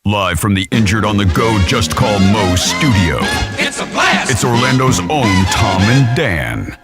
Live from the Injured on the Go Just Call Mo studio. It's a blast! It's Orlando's own Tom and Dan.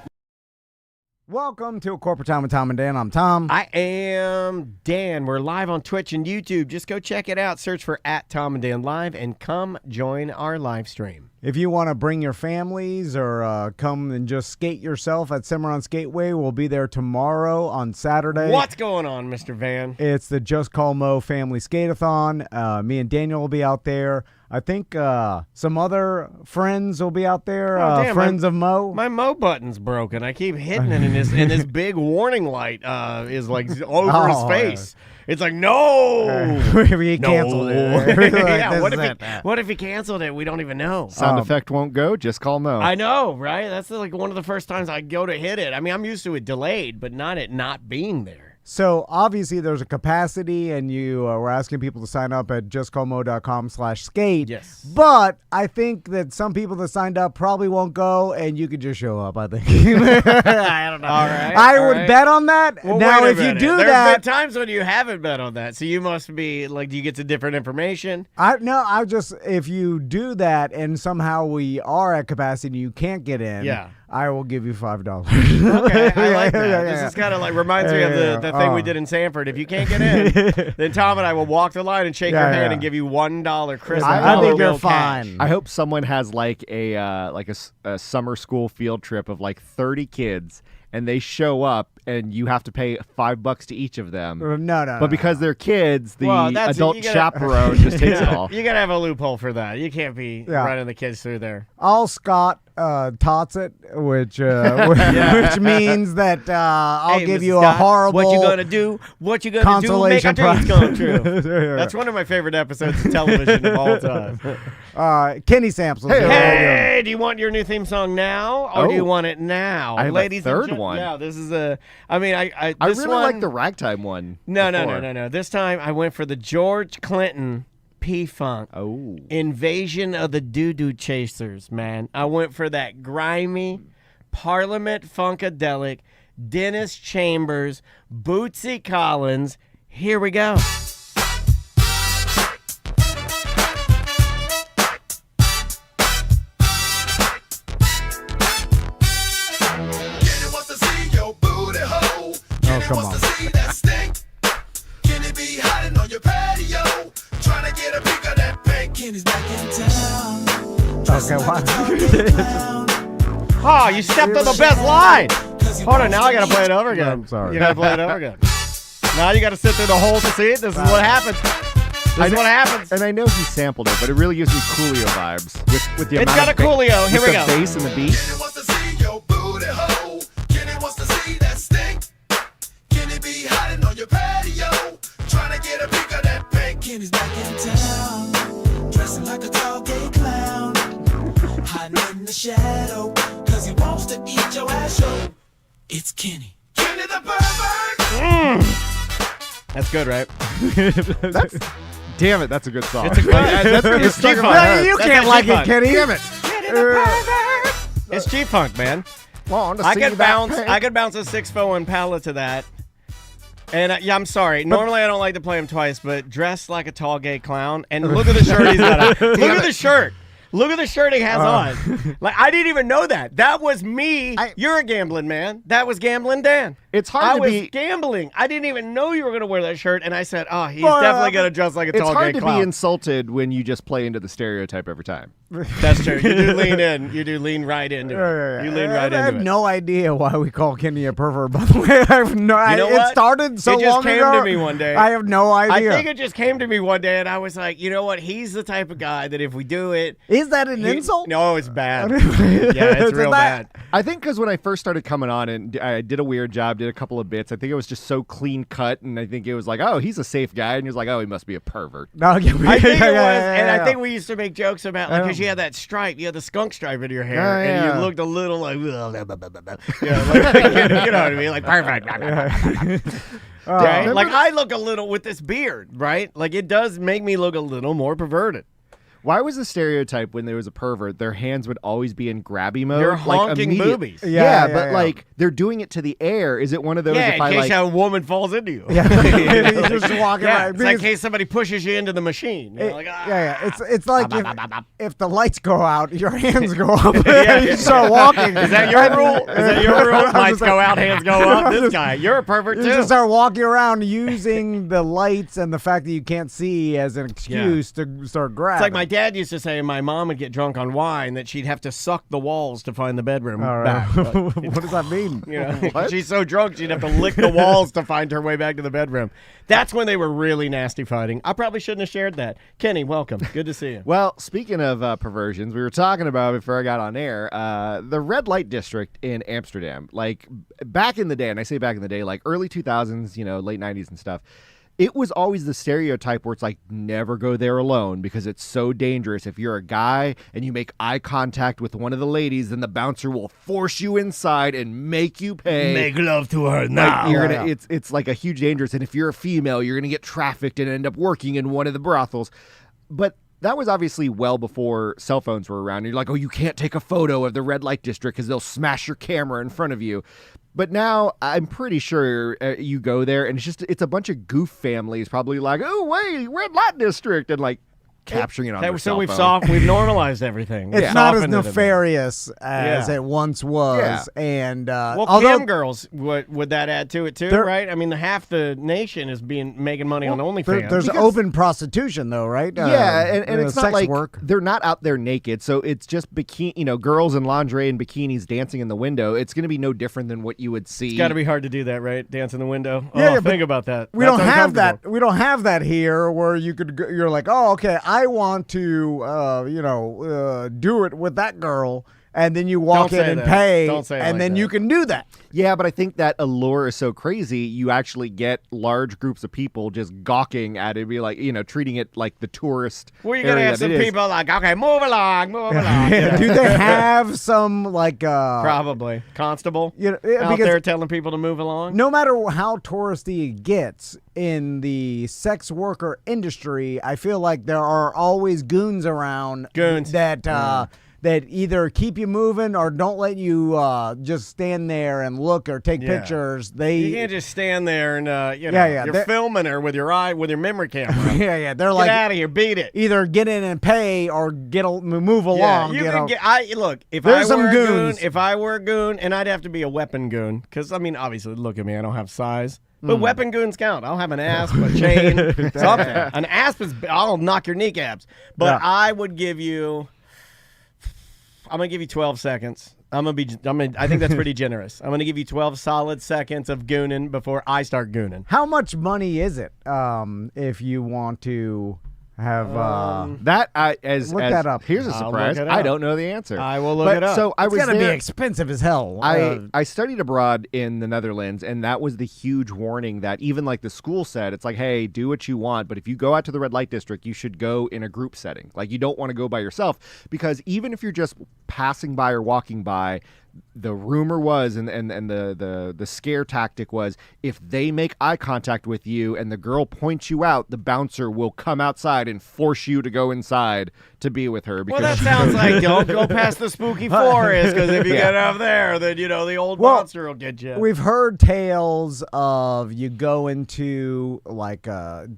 Welcome to Corporate Time with Tom and Dan. I'm Tom. I am Dan. We're live on Twitch and YouTube. Just go check it out. Search for @TomandDan Live and come join our live stream. If you want to bring your families or come and just skate yourself at Cimarron Skateway, we'll be there tomorrow on Saturday. What's going on, Mr. Van? It's the Just Call Mo Family Skate-a-thon. Me and Daniel will be out there. I think some other friends will be out there. Friends of Mo. My Mo button's broken. I keep hitting it, and this big warning light is like over his face. Yeah. It's like, no! He canceled it. Yeah, what if he canceled it? We don't even know. Sound effect won't go, just call Mo. I know, right? That's like one of the first times I go to hit it. I mean, I'm used to it delayed, but not it not being there. So, obviously, there's a capacity, and you were asking people to sign up at justcallmo.com/skate. Yes. But I think that some people that signed up probably won't go, and you could just show up, I think. I don't know. All right. I would bet on that. Well, now, if you do There's that... been times when you haven't bet on that, so you must be, like, do you get to different information? If you do that, and somehow we are at capacity and you can't get in... Yeah. I will give you $5. Okay, I like that. This is kind of like reminds me of the thing we did in Sanford. If you can't get in, then Tom and I will walk the line and shake your hand and give you $1 Christmas. I think you're fine. I hope someone has like a summer school field trip of like 30 kids, and they show up, and you have to pay $5 to each of them. No. But because they're kids, the adult chaperone just takes it all. You got to have a loophole for that. You can't be running the kids through there. All Scott tots it, which means that I'll give Mrs. you Scott, a horrible what you gonna do? What you gonna do? Make our dreams come true. That's one of my favorite episodes of television of all time. Kenny Samsel. Hey, do you want your new theme song now, or do you want it now? I have Ladies a third and one. Yeah, this is a. I mean, I really like the ragtime one. No. This time I went for the George Clinton P-Funk. Oh. Invasion of the Doo-Doo Chasers, man. I went for that grimy, Parliament Funkadelic, Dennis Chambers, Bootsy Collins. Here we go. Oh, come on. Okay, what? Oh, you stepped on the best line. Hold on, now I gotta play it over again. I'm sorry. You gotta play it over again. Now you gotta sit through the whole to see it. This is what happens. This is what happens. And I know he sampled it, but it really gives me Coolio vibes with the It's amount got a Coolio. Here we go. The bass and the beat. Kenny's back in town, dressing like a tall gay clown, hiding in the shadow, cause he wants to eat your ass. Show. It's Kenny. Kenny the pervert! That's good, right? Damn it, that's a good song. It's a good. It's G-Funk. You can't like it, Kenny. Damn it. Kenny the pervert! It's G-Funk, man. I could bounce a 6'1" palette to that. And I'm sorry. Normally I don't like to play him twice, but dressed like a tall gay clown. And look at the shirt he's got on. Look at the shirt. Look at the shirt he has on. Like, I didn't even know that. That was me. You're a gambling man. That was Gambling Dan. It's hard I to was be gambling. I didn't even know you were going to wear that shirt. And I said, oh, he's definitely going to dress like a tall gay clown. It's hard to be insulted when you just play into the stereotype every time. That's true. You do lean in. You do lean right into it. You lean right into it. I have no idea why we call Kenny a pervert, by the way. I have no idea. It started so long ago. It just came to me one day. I have no idea. I think it just came to me one day, and I was like, you know what? He's the type of guy that if we do it... Is that an insult? No, it's bad. Yeah, it's real bad. I think because when I first started coming on and I did a weird job, did a couple of bits, I think it was just so clean cut, and I think it was like, oh, he's a safe guy, and he was like, oh, he must be a pervert. I think it was, and I think we used to make jokes about, like, because you had that stripe, you had the skunk stripe in your hair, and you looked a little like, you know what I mean, like perfect. Right? Like I look a little with this beard, right? Like it does make me look a little more perverted. Why was the stereotype when there was a pervert, their hands would always be in grabby mode? You're like honking immediate- boobies. Yeah, but like they're doing it to the air. Is it one of those? Yeah, if I in case like, a woman falls into you. Yeah. You're just walking Yeah, around. it's like in case somebody pushes you into the machine. You're like, ah. Yeah. It's like if the lights go out, your hands go up. You start walking. Is that your rule? Is that your rule? Lights go out, hands go up. This guy, you're a pervert You too. just start walking around using the lights and the fact that you can't see as an excuse to start grabbing. It's like my dad used to say my mom would get drunk on wine that she'd have to suck the walls to find the bedroom All right. back. But, What does that mean? you know, she's so drunk she'd have to lick the walls to find her way back to the bedroom. That's when they were really nasty fighting. I probably shouldn't have shared that. Kenny, welcome. Good to see you. Well, speaking of perversions, we were talking about before I got on air, the red light district in Amsterdam. Like back in the day, and I say back in the day, like early 2000s, late 90s and stuff. It was always the stereotype where it's like, never go there alone because it's so dangerous. If you're a guy and you make eye contact with one of the ladies, then the bouncer will force you inside and make you pay. Make love to her now. It's like a huge dangerous. And if you're a female, you're going to get trafficked and end up working in one of the brothels. But that was obviously well before cell phones were around. You're like, oh, you can't take a photo of the red light district because they'll smash your camera in front of you. But now I'm pretty sure you go there and it's a bunch of goof families probably like, oh, wait, red light district, and like capturing it on their cell phone. We've normalized everything. It's not as nefarious as it once was. Yeah. And cam girls, would that add to it too, right? I mean, half the nation is making money on OnlyFans. There's open prostitution though, right? Yeah, and it's not sex like work. they're not out there naked, so it's just bikini, girls in lingerie and bikinis dancing in the window. It's going to be no different than what you would see. It's got to be hard to do that, right? Dance in the window. Yeah, Think about that. We don't have that. We don't have that here, where you could. You're like, oh, okay, I want to, do it with that girl, and then you walk in and pay, and then you can do that. Yeah, but I think that allure is so crazy, you actually get large groups of people just gawking at it, be like, treating it like the tourist. Well, you're gonna have some people like, okay, move along. Do they have some like probably constable out there telling people to move along? No matter how touristy it gets in the sex worker industry, I feel like there are always goons around. That either keep you moving or don't let you just stand there and look or take pictures. You can't just stand there and you're filming her with your memory camera. They're get like, out of here, beat it. Either get in and pay or move along. If I were a goon, and I'd have to be a weapon goon, because I mean, obviously, look at me, I don't have size. But weapon goons count. I'll have an asp, a chain, something. An asp I'll knock your kneecaps. But I would give you. I'm gonna give you 12 seconds. I think that's pretty generous. I'm gonna give you 12 solid seconds of gooning before I start gooning. How much money is it? If you want to have look that up. Here's a surprise. I don't know the answer. I will look it up. So it's gonna be expensive as hell. I studied abroad in the Netherlands, and that was the huge warning that even like the school said, it's like, hey, do what you want, but if you go out to the red light district, you should go in a group setting. Like, you don't want to go by yourself, because even if you're just passing by or walking by, the rumor was and the scare tactic was, if they make eye contact with you and the girl points you out, the bouncer will come outside and force you to go inside to be with her. Because that sounds like don't go past the spooky forest, because if you get up there, then the old monster will get you. We've heard tales of you go into like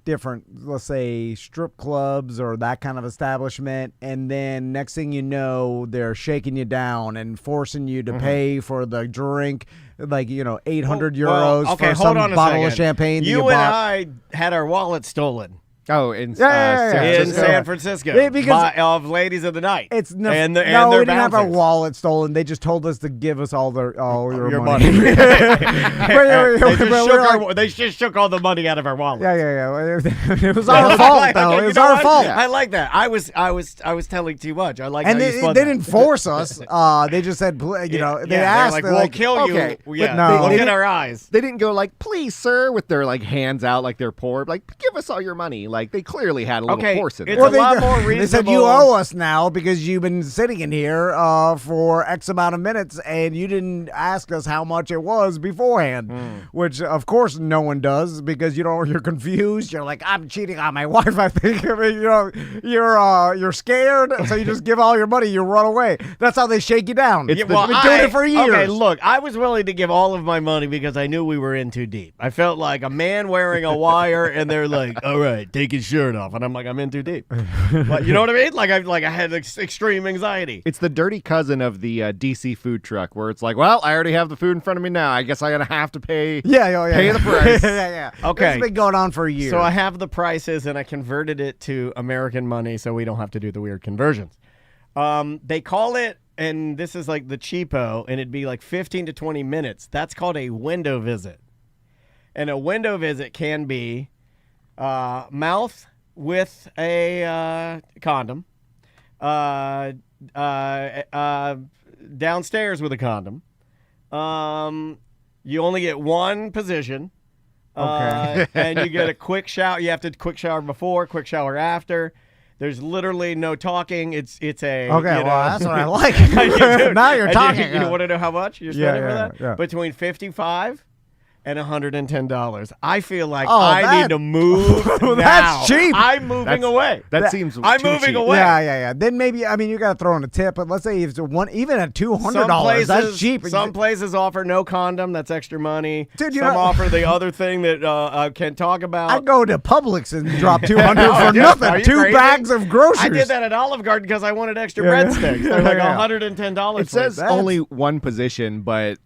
different, let's say, strip clubs or that kind of establishment, and then next thing you know, they're shaking you down and forcing you to pay for the drink, like 800 euros for some bottle of champagne. You and I had our wallet stolen. Oh, in San Francisco, of ladies of the night. We didn't have our wallet stolen. They just told us to give us all your money. They just shook all the money out of our wallet. Yeah. It was our fault, though. It was our fault. I like that. I was telling too much. I like. And they didn't force us. They just said, they asked, like, we'll kill you. Okay. Yeah, no, look at our eyes. They didn't go like, please, sir, with their like hands out like they're poor. Like, give us all your money. like they clearly had a little Okay, force in it's there. a lot more They said reasonable. you owe us now because you've been sitting in here for X amount of minutes and you didn't ask us how much it was beforehand, which of course no one does because you're confused. You're like, I'm cheating on my wife. I think you're scared, so you just give all your money. You run away. That's how they shake you down. It's They've the- been doing it for years. Okay, look, I was willing to give all of my money because I knew we were in too deep. I felt like a man wearing a wire, and they're like, "All right, take his shirt off," and I'm like, "I'm in too deep." But you know what I mean? Like I had extreme anxiety. It's the dirty cousin of the DC food truck where it's like, well, I already have the food in front of me now. I guess I'm going to have to pay pay the price. yeah. Okay. It's been going on for years. So I have the prices, and I converted it to American money, so we don't have to do the weird conversions. They call it, and this is like the cheapo, and it'd be like 15 to 20 minutes. That's called a window visit. And a window visit can be mouth with a condom, downstairs with a condom. You only get one position. Okay. And you get a quick shower. You have to quick shower before, quick shower after. There's literally no talking. It's a okay, you well, know, that's what I like. Dude, Now you're and talking. You want to know how much you're spending for that? Yeah. Between $55 and $110. I feel like Oh, I need to move now. That's cheap. I'm moving away. That seems I'm too moving cheap. away. Yeah. Then maybe you got to throw in a tip. But let's say if it's even at $200, Some places, that's cheap. Some places offer no condom. That's extra money. Dude, some offer the other thing that I can talk about. I go to Publix and drop $200 for Dude, nothing. are you 2 crazy? bags of groceries. I did that at Olive Garden because I wanted extra Yeah. breadsticks. They're like Yeah. $110. It says That's- only one position, but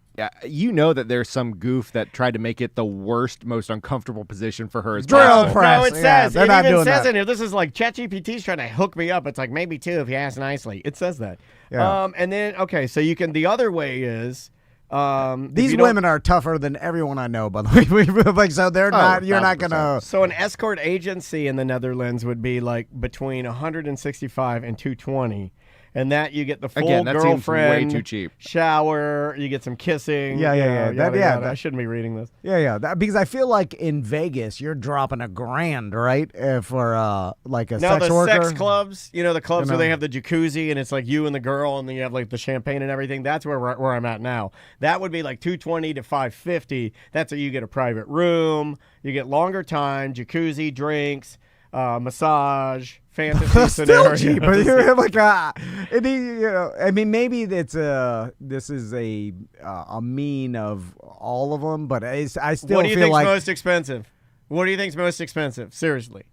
you know that there's some goof that tried to make it the worst, most uncomfortable position for her as Drill possible. press. No, it Yeah, says. they're It not even doing says that. in here. This is like ChatGPT's trying to hook me up. It's like maybe 2 if you ask nicely. It says that. Yeah. And then so you can. The other way is. if These you don't- women are tougher than everyone I know, by the way. Like, so they're not. You're not 1000%. gonna. So an escort agency in the Netherlands would be like between 165 and 220, and that you get the full Again, that seems girlfriend way too cheep. shower, you get some kissing. Yeah. I shouldn't be reading this. Yeah. Because I feel like in Vegas, you're dropping $1,000, right? For like a No, sex the worker. sex clubs, the clubs You where know. they have the jacuzzi and it's like you and the girl, and then you have like the champagne and everything. That's where I'm at now. That would be like 220 to 550. That's where you get a private room, you get longer time, jacuzzi, drinks, massage, fantasy Still scenarios. cheap, but you're like, I mean, maybe this is a mean of all of them, but I still What do you feel think's like most expensive? What do you think's most expensive? Seriously,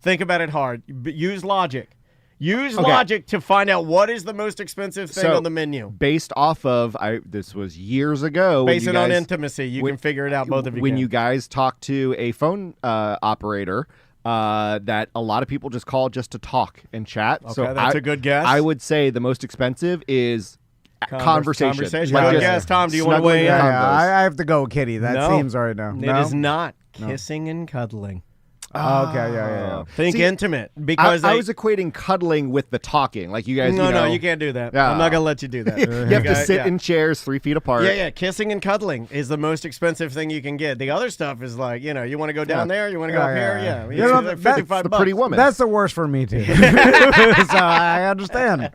think about it hard. Use logic. Use logic to find out what is the most expensive thing on the menu. Based off of, this was years ago. Base it on guys, intimacy. You can figure it out. Both of you When can. you guys talk to a phone operator, that a lot of people just call just to talk and chat. Okay, so that's a good guess. I would say the most expensive is conversation. Conversation. Like Good just guess. Tom, do you want to snuggling weigh in? and yeah, combos. I have to go, Kitty. That No. seems right now. It is not kissing and cuddling. Okay, yeah. Think See, intimate because I was equating cuddling with the talking. Like you guys, No, you can't do that. Yeah. I'm not gonna let you do that. You have to sit yeah. in chairs 3 feet apart. Yeah. Kissing and cuddling is the most expensive thing you can get. The other stuff is like, you want to go down there, you want to go up here, yeah. You know, It's that's 55 the bucks. pretty woman. That's the worst for me too. So I understand.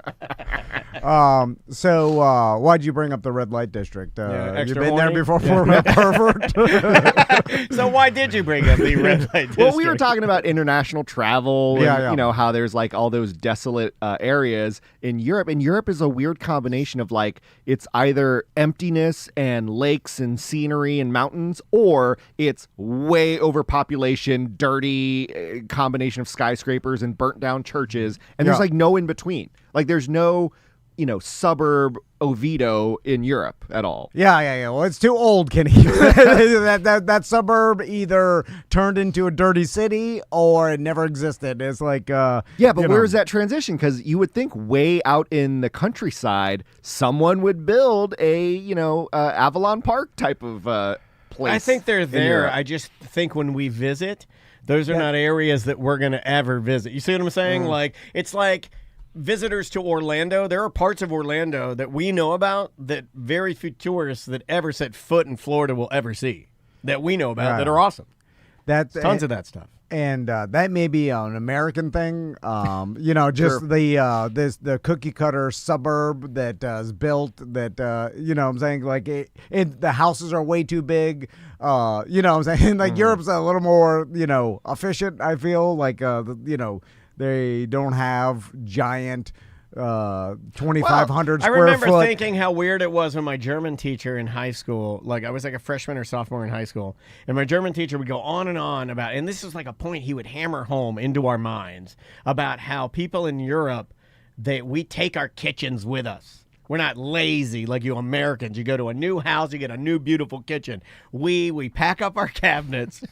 So why'd you bring up the red light district? You extra been there horny? before for a pervert? So why did you bring up the red light district? Well, we were talking about international travel and, Yeah. how there's like all those desolate areas in Europe. And Europe is a weird combination of like, it's either emptiness and lakes and scenery and mountains, or it's way overpopulation, dirty combination of skyscrapers and burnt down churches. And there's Yeah. like no in between. Like there's no, suburb Oviedo in Europe at all. Yeah. Well, it's too old, Kenny. that suburb either turned into a dirty city or it never existed. It's like Yeah, but where's that transition? Because you would think way out in the countryside, someone would build a, Avalon Park type of place. I think they're in there. Europe. I just think when we visit, those are not areas that we're going to ever visit. You see what I'm saying? Like, it's like visitors to Orlando. There are parts of Orlando that we know about that very few tourists that ever set foot in Florida will ever see, that we know about that are awesome. That's Tons of that stuff. And that may be an American thing, just the cookie cutter suburb that is built. That I'm saying, like the houses are way too big. I'm saying, like Europe's a little more efficient. I feel like they don't have giant 2,500 square foot. I remember thinking how weird it was when my German teacher in high school, like I was like a freshman or sophomore in high school, and my German teacher would go on and on about, and this is like a point he would hammer home into our minds about how people in Europe, we take our kitchens with us. We're not lazy like you Americans. You go to a new house, you get a new beautiful kitchen. We pack up our cabinets.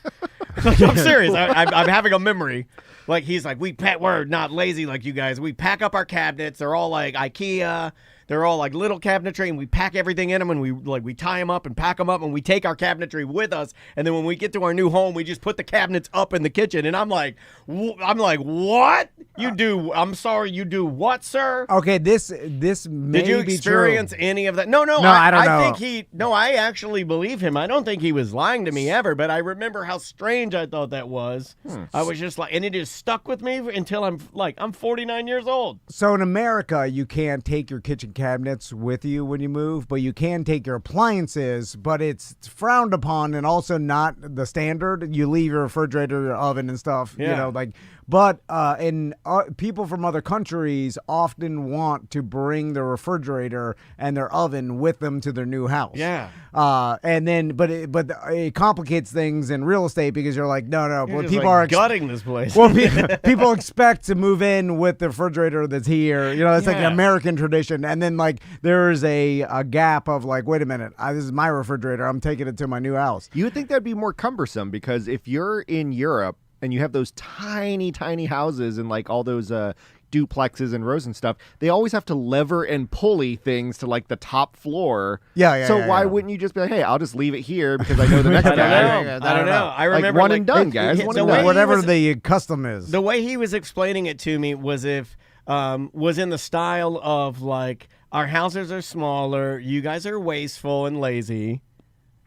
Like, I'm serious. I'm having a memory. Like he's like, we're not lazy like you guys. We pack up our cabinets. They're all like IKEA. They're all like little cabinetry, and we pack everything in them, and we tie them up and pack them up, and we take our cabinetry with us. And then when we get to our new home, we just put the cabinets up in the kitchen. And I'm like, what? You do? I'm sorry, you do what, sir? Okay, this may Did you be experience true. any of that? No, I don't know. I actually believe him. I don't think he was lying to me ever, but I remember how strange I thought that was. I was just like, and it just stuck with me until I'm 49 years old. So in America, you can't take your kitchen cabinets with you when you move, but you can take your appliances, but it's frowned upon and also not the standard. You leave your refrigerator, your oven and stuff, but people from other countries often want to bring their refrigerator and their oven with them to their new house. Yeah. But it complicates things in real estate because you're like, no, You're but just people like are gutting this place. Well, people expect to move in with the refrigerator that's here. That's like an American tradition. And then like there's a gap of like, wait a minute, this is my refrigerator. I'm taking it to my new house. You would think that'd be more cumbersome because if you're in Europe and you have those tiny, tiny houses and like all those duplexes and rows and stuff, they always have to lever and pulley things to like the top floor. So why wouldn't you just be like, hey, I'll just leave it here because I know the next guy. I don't know. I remember one and done, guys. Whatever the custom is. The way he was explaining it to me was was in the style of like, our houses are smaller, you guys are wasteful and lazy.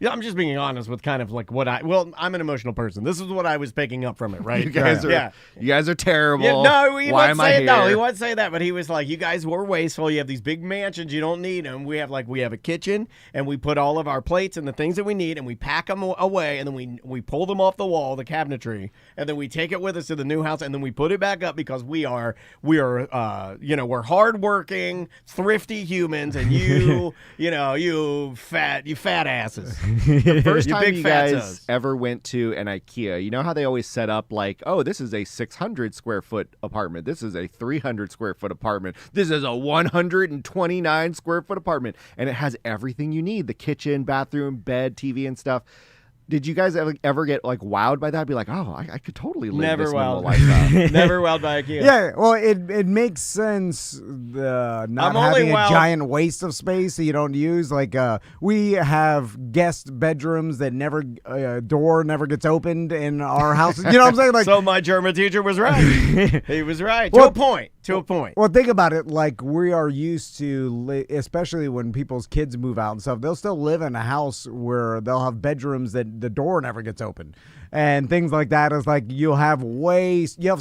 Yeah, I'm just being honest with kind of like I'm an emotional person. This is what I was picking up from it, right? You guys are terrible. Yeah, no, he Why wouldn't am I say it. here? No, he wouldn't say that. But he was like, you guys were wasteful. You have these big mansions. You don't need them. We have a kitchen, and we put all of our plates and the things that we need, and we pack them away, and then we pull them off the wall, the cabinetry, and then we take it with us to the new house, and then we put it back up because we're hardworking, thrifty humans, and you fat asses. The first time big you fat guys toes. ever went to an IKEA, you know how they always set up like, oh, this is a 600 square foot apartment. This is a 300 square foot apartment. This is a 129 square foot apartment. And it has everything you need, the kitchen, bathroom, bed, TV and stuff. Did you guys ever get like wowed by that? Be like, oh, I could totally live this normal lifestyle. Never wowed by IKEA. Yeah, well, it makes sense not having a giant waste of space that you don't use. Like we have guest bedrooms that door never gets opened in our houses. You know what I'm saying? Like, so my German teacher was right. He was right to a point. Well, think about it. Like we are used to, especially when people's kids move out and stuff. They'll still live in a house where they'll have bedrooms that the door never gets open. And things like that is like you have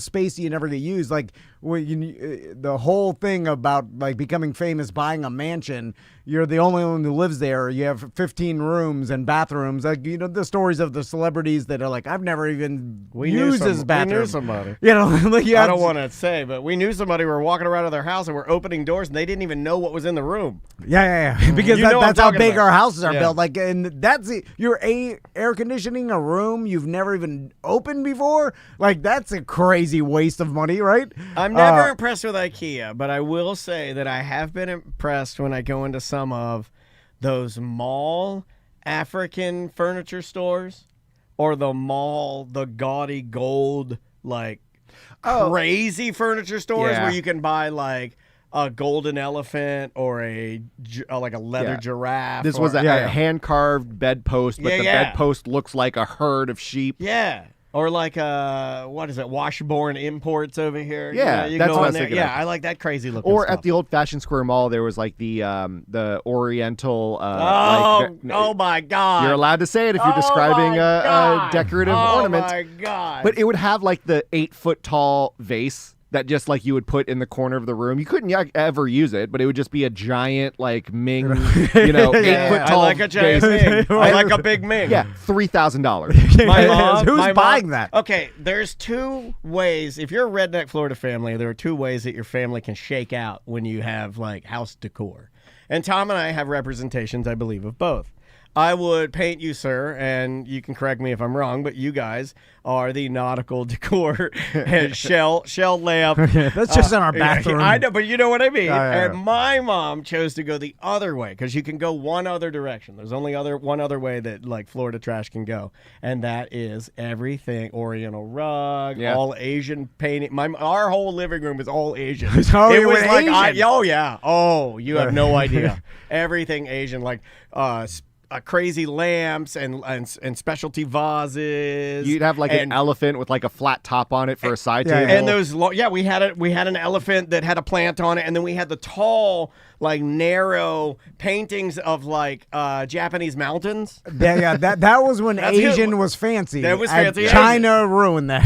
space you never get used. Like the whole thing about like becoming famous, buying a mansion, you're the only one who lives there. You have 15 rooms and bathrooms. Like the stories of the celebrities that are like, I've never even used this bathroom. We knew somebody. Like I don't want to say, but we knew somebody who were walking around to their house and were opening doors and they didn't even know what was in the room. Yeah. Because that's how big our houses are built. Like, and that's your air conditioning a room you've never even opened before. Like, that's a crazy waste of money, right? I'm never impressed with IKEA, but I will say that I have been impressed when I go into some of those mall African furniture stores or the gaudy gold, like crazy furniture stores where you can buy like a golden elephant or like a leather giraffe. This was a hand-carved bedpost, but the bedpost looks like a herd of sheep. Yeah. Or like what is it? Washborn Imports over here. Yeah, you that's go what I in was there. thinking Yeah, of. I like that crazy looking. Or stuff. at the old Fashion Square Mall, there was like the Oriental. Oh my God! You're allowed to say it if you're describing a decorative ornament. Oh my God! But it would have like the 8-foot tall vase that just like you would put in the corner of the room. You couldn't ever use it, but it would just be a giant like Ming, 8-foot tall I like a giant vase. Ming. I like a big Ming. Yeah, $3,000. My mom, Who's buying that? Okay, there's two ways. If you're a redneck Florida family, there are two ways that your family can shake out when you have like house decor. And Tom and I have representations, I believe, of both. I would paint you, sir, and you can correct me if I'm wrong, but you guys are the nautical decor and shell lamp. That's just in our bathroom. I know, but you know what I mean. Yeah. And my mom chose to go the other way because you can go one other direction. There's only one other way that like Florida trash can go, and that is everything Oriental rug, all Asian painting. Our whole living room is all Asian. Oh, it you was went like Asian. oh yeah, oh you have no idea. Everything Asian, like crazy lamps and specialty vases. You'd have like an elephant with like a flat top on it for a side table. And those, we had an elephant that had a plant on it, and then we had the tall, like narrow paintings of like Japanese mountains. Yeah, that was when Asian was fancy. That was And fancy. China ruined that.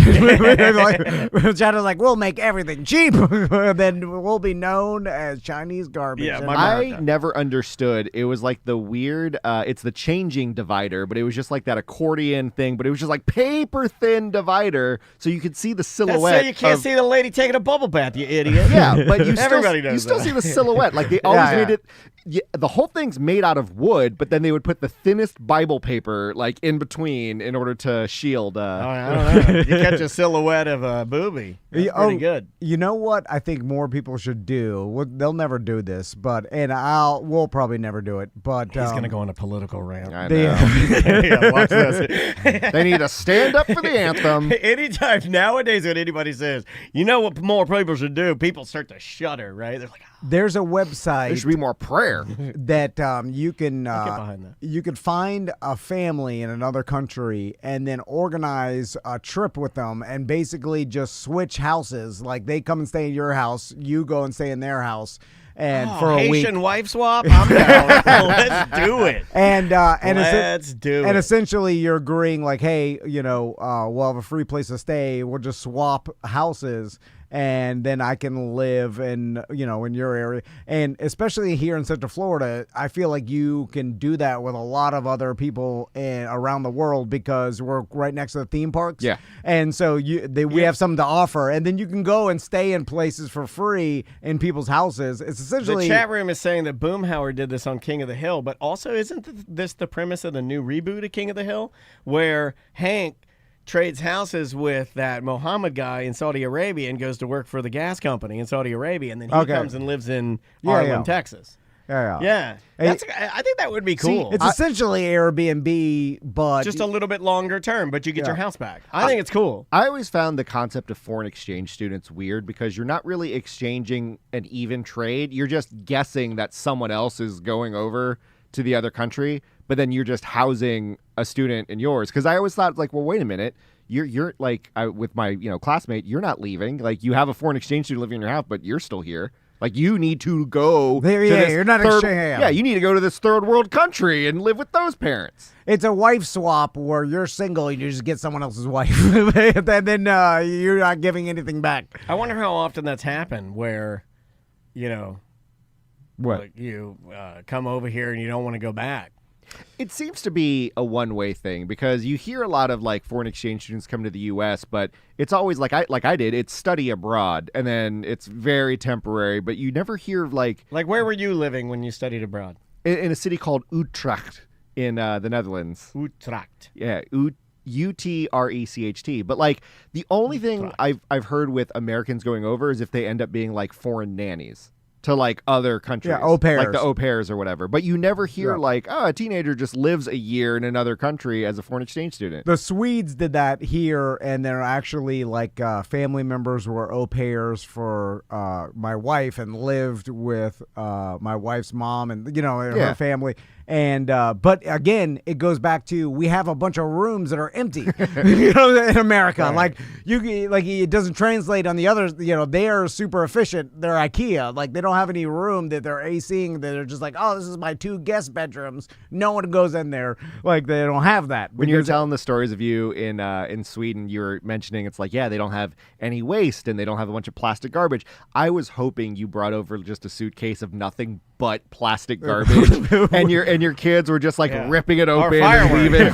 China's like, we'll make everything cheap, then we'll be known as Chinese garbage. Yeah, in my America. I never understood. It was like the weird, it's the changing divider, but it was just like that accordion thing, but it was just like paper thin divider, so you could see the That's silhouette. so you can't see the lady taking a bubble bath, you idiot. Yeah, but you Everybody still, knows you still that. see the silhouette. Like they always made it. Yeah, the whole thing's made out of wood, but then they would put the thinnest Bible paper like in between in order to shield. I don't know. You catch a silhouette of a booby. That's pretty good. You know what I think more people should do? They'll never do this, we'll probably never do it. But He's going to go on a political rant. I know. Yeah, watch this. They need to stand up for the anthem. Anytime nowadays when anybody says, you know what more people should do, people start to shudder, right? They're like, there's a There website should be more prayer. that you can get behind that. you could find a family in another country and then organize a trip with them and basically just switch houses. Like they come and stay in your house, you go and stay in their house. And for a week, Haitian wife swap? I'm down. Let's do it. Let's do it. And essentially, you're agreeing, like, hey, we'll have a free place to stay. We'll just swap houses, and then I can live in your area. And especially here in Central Florida, I feel like you can do that with a lot of other people around the world because we're right next to the theme parks. Yeah. And so we have something to offer, and then you can go and stay in places for free in people's houses. It's essentially the chat room is saying that Boomhauer did this on King of the Hill, but also isn't this the premise of the new reboot of King of the Hill, where Hank trades houses with that Mohammed guy in Saudi Arabia and goes to work for the gas company in Saudi Arabia, and then he comes and lives in Arlen, Texas. Yeah. I think that would be cool. See, it's essentially Airbnb, but just a little bit longer term, but you get your house back. I think it's cool. I always found the concept of foreign exchange students weird because you're not really exchanging an even trade. You're just guessing that someone else is going over to the other country, but then you're just housing a student in yours. Because I always thought, like, well, wait a minute. You're like, with my classmate, you're not leaving. Like, you have a foreign exchange student living in your house, but you're still here. Like, you need to go to this you're not exchanging. Yeah, you need to go to this third world country and live with those parents. It's a wife swap where you're single and you just get someone else's wife. and then you're not giving anything back. I wonder how often that's happened where, What? like you come over here and you don't want to go back. It seems to be a one-way thing because you hear a lot of like foreign exchange students come to the U.S., but it's always like I did. It's study abroad, and then it's very temporary. But you never hear like where were you living when you studied abroad? in a city called Utrecht in the Netherlands. Utrecht. Yeah, Utrecht. But like the only thing I've heard with Americans going over is if they end up being like foreign nannies to like other countries. Yeah, au pairs. Like the au pairs or whatever. But you never hear like, oh, a teenager just lives a year in another country as a foreign exchange student. The Swedes did that here, and they're actually like family members were au pairs for my wife and lived with my wife's mom and her family. And but again, it goes back to we have a bunch of rooms that are empty, in America. Right. Like it doesn't translate on the others. They are super efficient. They're IKEA. Like they don't have any room that they're ACing. That they're just like, oh, this is my 2 guest bedrooms. No one goes in there. Like they don't have that. When you were telling the stories of you in Sweden, you were mentioning it's like, yeah, they don't have any waste and they don't have a bunch of plastic garbage. I was hoping you brought over just a suitcase of nothing but plastic garbage, and your kids were just like ripping it open and leaving,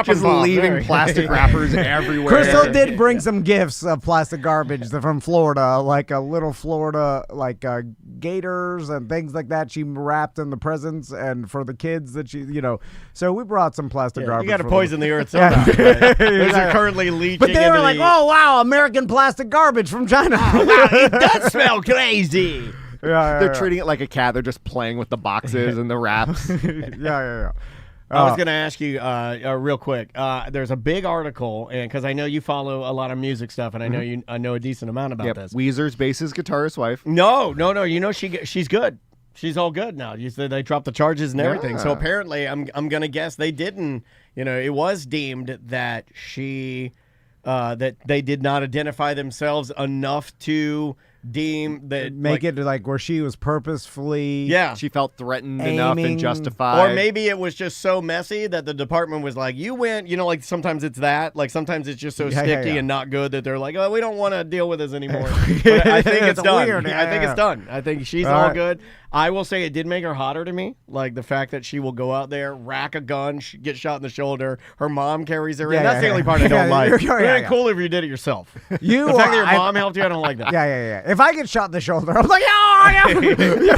just leaving plastic wrappers everywhere. Crystal did bring some gifts of plastic garbage from Florida, like a little Florida, like gators and things like that. She wrapped in the presents and for the kids that So we brought some plastic garbage. You got to poison the earth somehow. Right? Those are currently leaching. But they were like, "Oh wow, American plastic garbage from China." Oh, wow, it does smell crazy. They're treating it like a cat. They're just playing with the boxes and the wraps. Yeah. I was going to ask you real quick. There's a big article, and because I know you follow a lot of music stuff, and I know a decent amount about this. Weezer's bassist guitarist wife. No. You know she's good. She's all good now. You said they dropped the charges and everything. So apparently, I'm going to guess they didn't. It was deemed that that they did not identify themselves enough to deem that make it like where she was purposefully she felt threatened enough and justified, or maybe it was just so messy that the department was like, you went, like sometimes it's that, like sometimes it's just so sticky and not good that they're like, oh, we don't want to deal with this anymore. But I think it's done. Weird. I think it's done. I think she's all good. I will say it did make her hotter to me, like the fact that she will go out there, rack a gun, get shot in the shoulder, her mom carries her in. That's the only part I don't like. It'd be cool if you did it yourself. The fact that your mom helped you, I don't like that. Yeah. If I get shot in the shoulder, I was like, oh, yeah.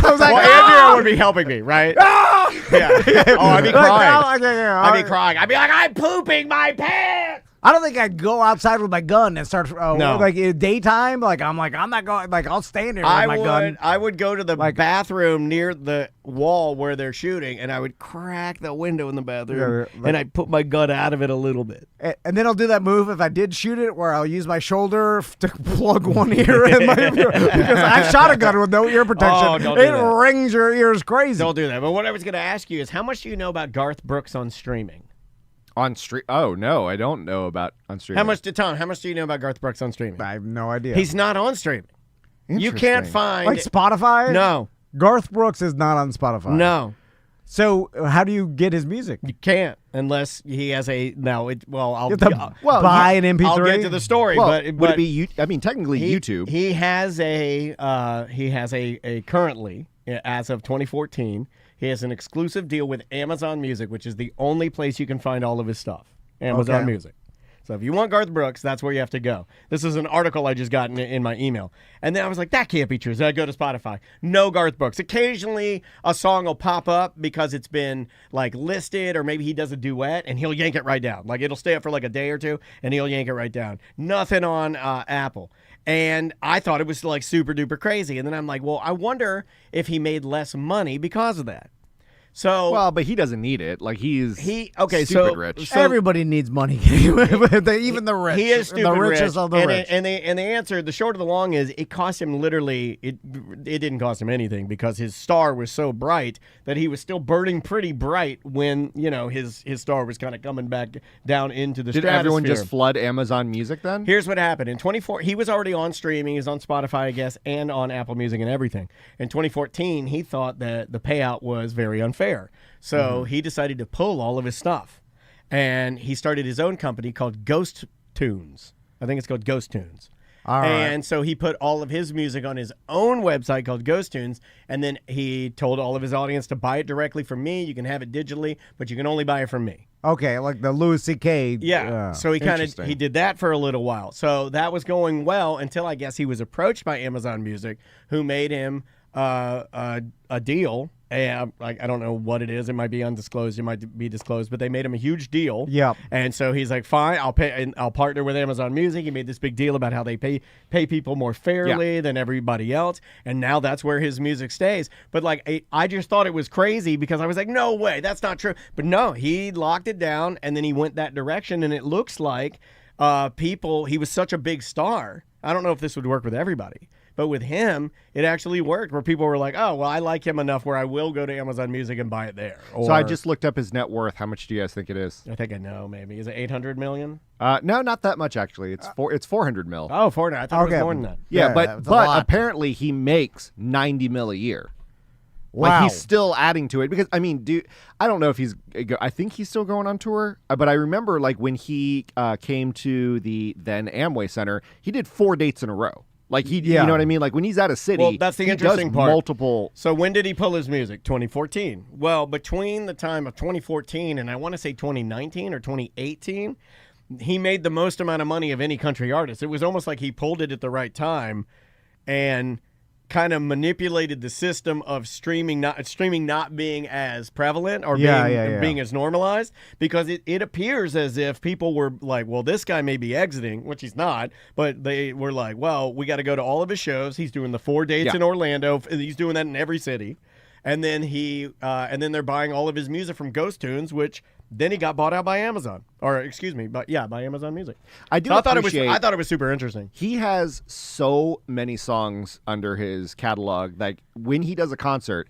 I was like, Andrea would be helping me, right? Yeah. Oh, I'd be crying. I'd be crying. I'd be like, I'm pooping my pants. I don't think I'd go outside with my gun and start like in daytime. Like I'm not going. Like I'll stand here with my gun. I would go to the bathroom near the wall where they're shooting, and I would crack the window in the bathroom, and I'd put my gun out of it a little bit. And then I'll do that move if I did shoot it, where I'll use my shoulder to plug one ear in my because I've shot a gun with no ear protection. Oh, don't do that. Rings your ears crazy. Don't do that. But what I was going to ask you is, how much do you know about Garth Brooks on streaming? On stream? Oh no, I don't know about on streaming. How much do you know about Garth Brooks on streaming? I have no idea. He's not on streaming. You can't find like Spotify. No, Garth Brooks is not on Spotify. No. So how do you get his music? You can't unless he has a I'll buy an MP3. I'll get to the story, but would it be? I mean, technically YouTube. He has a currently, as of 2014. He has an exclusive deal with Amazon Music, which is the only place you can find all of his stuff. Amazon Music. So if you want Garth Brooks, that's where you have to go. This is an article I just got in my email. And then I was like, that can't be true. So I go to Spotify. No Garth Brooks. Occasionally a song will pop up because it's been like listed, or maybe he does a duet and he'll yank it right down. Like it'll stay up for like a day or two and he'll yank it right down. Nothing on Apple. And I thought it was like super duper crazy. And then I'm like, well, I wonder if he made less money because of that. So but he doesn't need it. Like stupid rich. So everybody needs money, even the rich. He is stupid the richest rich. of the rich. And the answer, the short of the long is, it cost him literally. It didn't cost him anything because his star was so bright that he was still burning pretty bright when his star was kind of coming back down into the stratosphere. Did everyone just flood Amazon Music then? Here's what happened in 2014. He was already on streaming. He was on Spotify, I guess, and on Apple Music and everything. In 2014, he thought that the payout was very unfair. So he decided to pull all of his stuff, and he started his own company called Ghost Tunes. I think it's called Ghost Tunes. And so he put all of his music on his own website called Ghost Tunes, and then he told all of his audience to buy it directly from me. You can have it digitally, but you can only buy it from me. Okay, like the Louis C.K. Yeah. So he did that for a little while. So that was going well until I guess he was approached by Amazon Music, who made him a deal. I don't know what it is. It might be undisclosed. It might be disclosed, but they made him a huge deal. Yep. And so he's like, fine, I'll pay, and I'll partner with Amazon Music. He made this big deal about how they pay people more fairly than everybody else, and now that's where his music stays. But like, I just thought it was crazy because I was like, no way, that's not true. But no, he locked it down, and then he went that direction, and it looks like he was such a big star. I don't know if this would work with everybody, But with him, it actually worked where people were like, oh, well, I like him enough where I will go to Amazon Music and buy it there. Or, So I just looked up his net worth. How much do you guys think it is? I think I know, maybe. Is it 800 million? No, not that much actually. It's 400 mil. Oh, 400. I thought it was more than that. Yeah, that's a but lot. apparently he makes 90 mil a year. Wow. Like he's still adding to it because I mean, dude, I don't know if he's. I think he's still going on tour, but I remember like when he came to the then Amway Center, he did 4 dates in a row. Like you know what I mean? Like when he's at a city, Well, that's the interesting does part. multiple. So when did he pull his music? 2014. Well, between the time of 2014 and I want to say 2019 or 2018, he made the most amount of money of any country artist. It was almost like he pulled it at the right time and kind of manipulated the system of streaming not being as prevalent or being as normalized, because it appears as if people were like, well, this guy may be exiting, which he's not, but they were like, well, we got to go to all of his shows. He's doing the 4 dates in Orlando. He's doing that in every city. And then then they're buying all of his music from Ghost Tunes, which then he got bought out by Amazon, or excuse me, by Amazon Music. I do. So I thought it was super interesting. He has so many songs under his catalog. Like when he does a concert,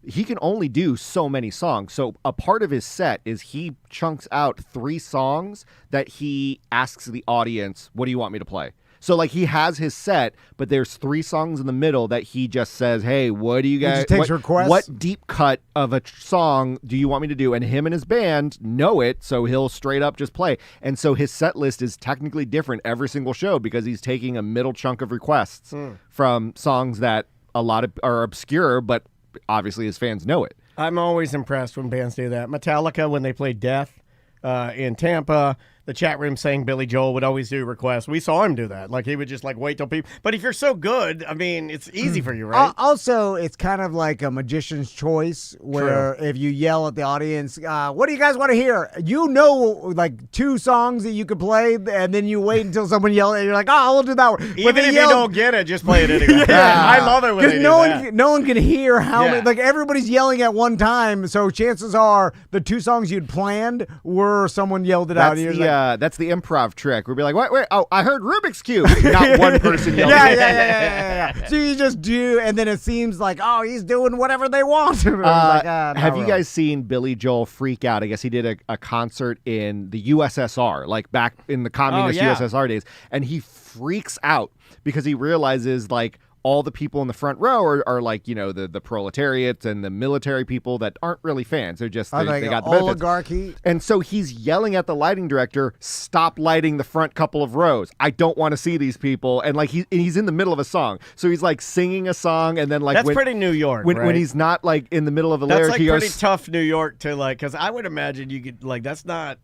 he can only do so many songs. So a part of his set is he chunks out 3 songs that he asks the audience, "What do you want me to play?" So like he has his set, but there's 3 songs in the middle that he just says, "Hey, what do you guys? just takes requests? What deep cut of a song do you want me to do?" And him and his band know it, so he'll straight up just play. And so his set list is technically different every single show because he's taking a middle chunk of requests from songs that a lot of are obscure, but obviously his fans know it. I'm always impressed when bands do that. Metallica, when they played Death in Tampa, the chat room saying Billy Joel would always do requests. We saw him do that. Like he would just like wait till people. But if you're so good, I mean, it's easy for you, right? Also, it's kind of like a magician's choice where if you yell at the audience, what do you guys want to hear? You know, like 2 songs that you could play, and then you wait until someone yells, and you're like, oh, we'll do that one. Even if you don't get it, just play it anyway. I love it when they do that. No one can hear how many, like everybody's yelling at one time, so chances are the 2 songs you'd planned were someone yelled it out. That's the improv trick. We'll be like, wait, oh, I heard Rubik's Cube. Not one person yelled. Yeah. So you just do, and then it seems like, oh, he's doing whatever they want. Have you guys seen Billy Joel freak out? I guess he did a concert in the USSR, like back in the communist USSR days, and he freaks out because he realizes like all the people in the front row are like, you know, the proletariats and the military people that aren't really fans. They're just, they got the benefits. Oligarchy. And so he's yelling at the lighting director, stop lighting the front couple of rows. I don't want to see these people. And like he's in the middle of a song. So he's like singing a song and then like that's pretty New York, when, right? when he's not like in the middle of a that's lyric, like he pretty goes, tough New York to like, because I would imagine you could like, that's not,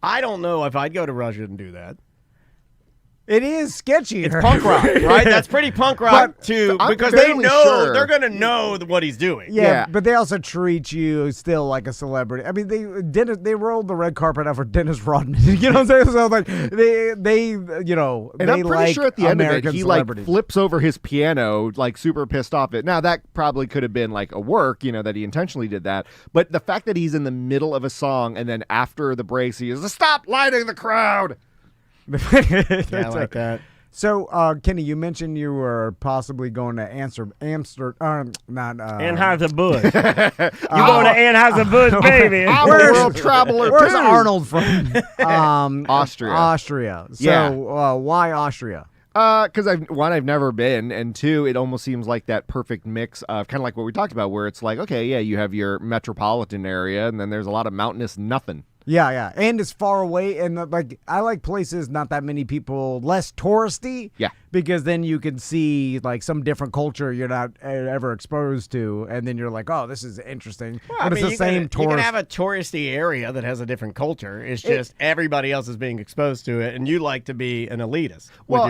I don't know if I'd go to Russia and do that. It is sketchy. It's punk rock, right? That's pretty punk rock too, because they know they're going to know what he's doing. Yeah, but they also treat you still like a celebrity. I mean, they rolled the red carpet out for Dennis Rodman. You know what I'm saying? So like they you know, and they I'm pretty like sure at the end of it, he like celebrities. flips over his piano, like super pissed off it. Now that probably could have been like a work, you know, that he intentionally did that. But the fact that he's in the middle of a song and then after the breaks, he is stop lighting the crowd. I like that. So, Kenny, you mentioned you were possibly going to Anheuser-Busch. You going to Anheuser-Busch, baby? I'm a world traveler. Where's too. Arnold from? Austria. Austria. So, Yeah. Why Austria? Because I've never been, and 2, it almost seems like that perfect mix of kind of like what we talked about, where it's like, okay, yeah, you have your metropolitan area, and then there's a lot of mountainous nothing. Yeah, and it's far away, and like I like places not that many people, less touristy. Yeah. Because then you can see like some different culture you're not ever exposed to, and then you're like, oh, this is interesting. Well, but it's the same tourist. You can have a touristy area that has a different culture. It's just everybody else is being exposed to it, and you like to be an elitist. But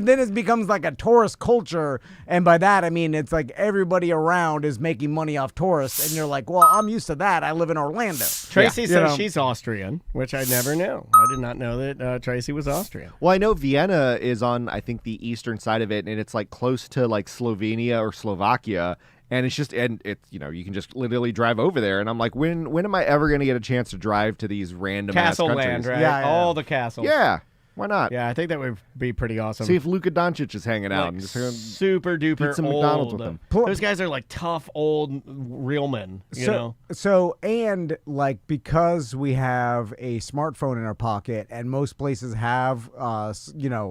then it becomes like a tourist culture, and by that I mean it's like everybody around is making money off tourists, and you're like, well, I'm used to that. I live in Orlando. Tracy says she's Austrian, which I never knew. I did not know that Tracy was Austrian. Well, I know Vienna is on, I think, the eastern side of it, and it's like close to like Slovenia or Slovakia. And it's just, and it's, you know, you can just literally drive over there. And I'm like, when am I ever going to get a chance to drive to these random Castle ass land, countries? right? Yeah. All the castles. Yeah. Why not? Yeah, I think that would be pretty awesome. See if Luka Doncic is hanging out like and just super duper eat some old. McDonald's with them. Those guys are like tough old real men. You know. So and like because we have a smartphone in our pocket and most places have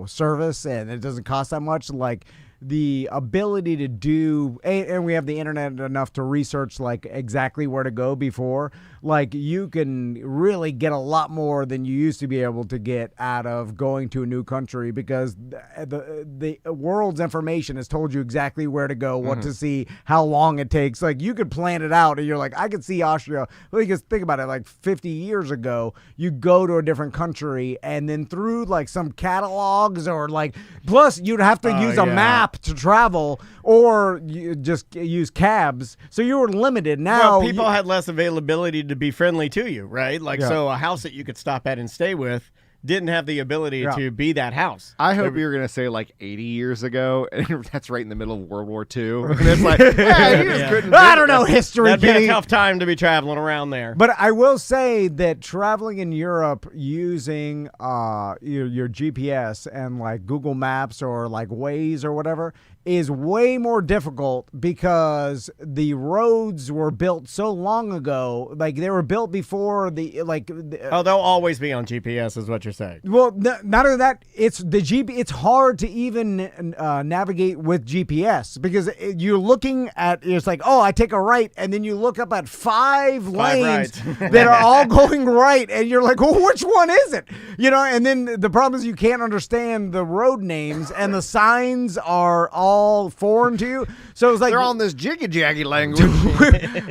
service and it doesn't cost that much, like the ability to do and we have the internet enough to research like exactly where to go before, like you can really get a lot more than you used to be able to get out of going to a new country, because the world's information has told you exactly where to go, what to see, how long it takes. Like you could plan it out and you're like, I could see Austria. Because think about it, like 50 years ago you go to a different country and then through like some catalogs or like, plus you'd have to use a map to travel, or you just use cabs, so you were limited. Now people had less availability to be friendly to you, right? Like so a house that you could stop at and stay with didn't have the ability to be that house. I hope you were going to say like 80 years ago, and that's right in the middle of World War II. And it's like, hey, you just couldn't. I don't know history. That'd be a tough time to be traveling around there. But I will say that traveling in Europe using your GPS and like Google Maps or like Waze or whatever is way more difficult, because the roads were built so long ago. Like they were built before they'll always be on GPS, is what you're saying. Well, not only that, it's it's hard to even navigate with GPS, because you're looking at, it's like, oh, I take a right, and then you look up at five lanes that are all going right, and you're like, well, which one is it? And then the problem is you can't understand the road names, and the signs are all foreign to you. So it's like they're all in this jiggy-jaggy language.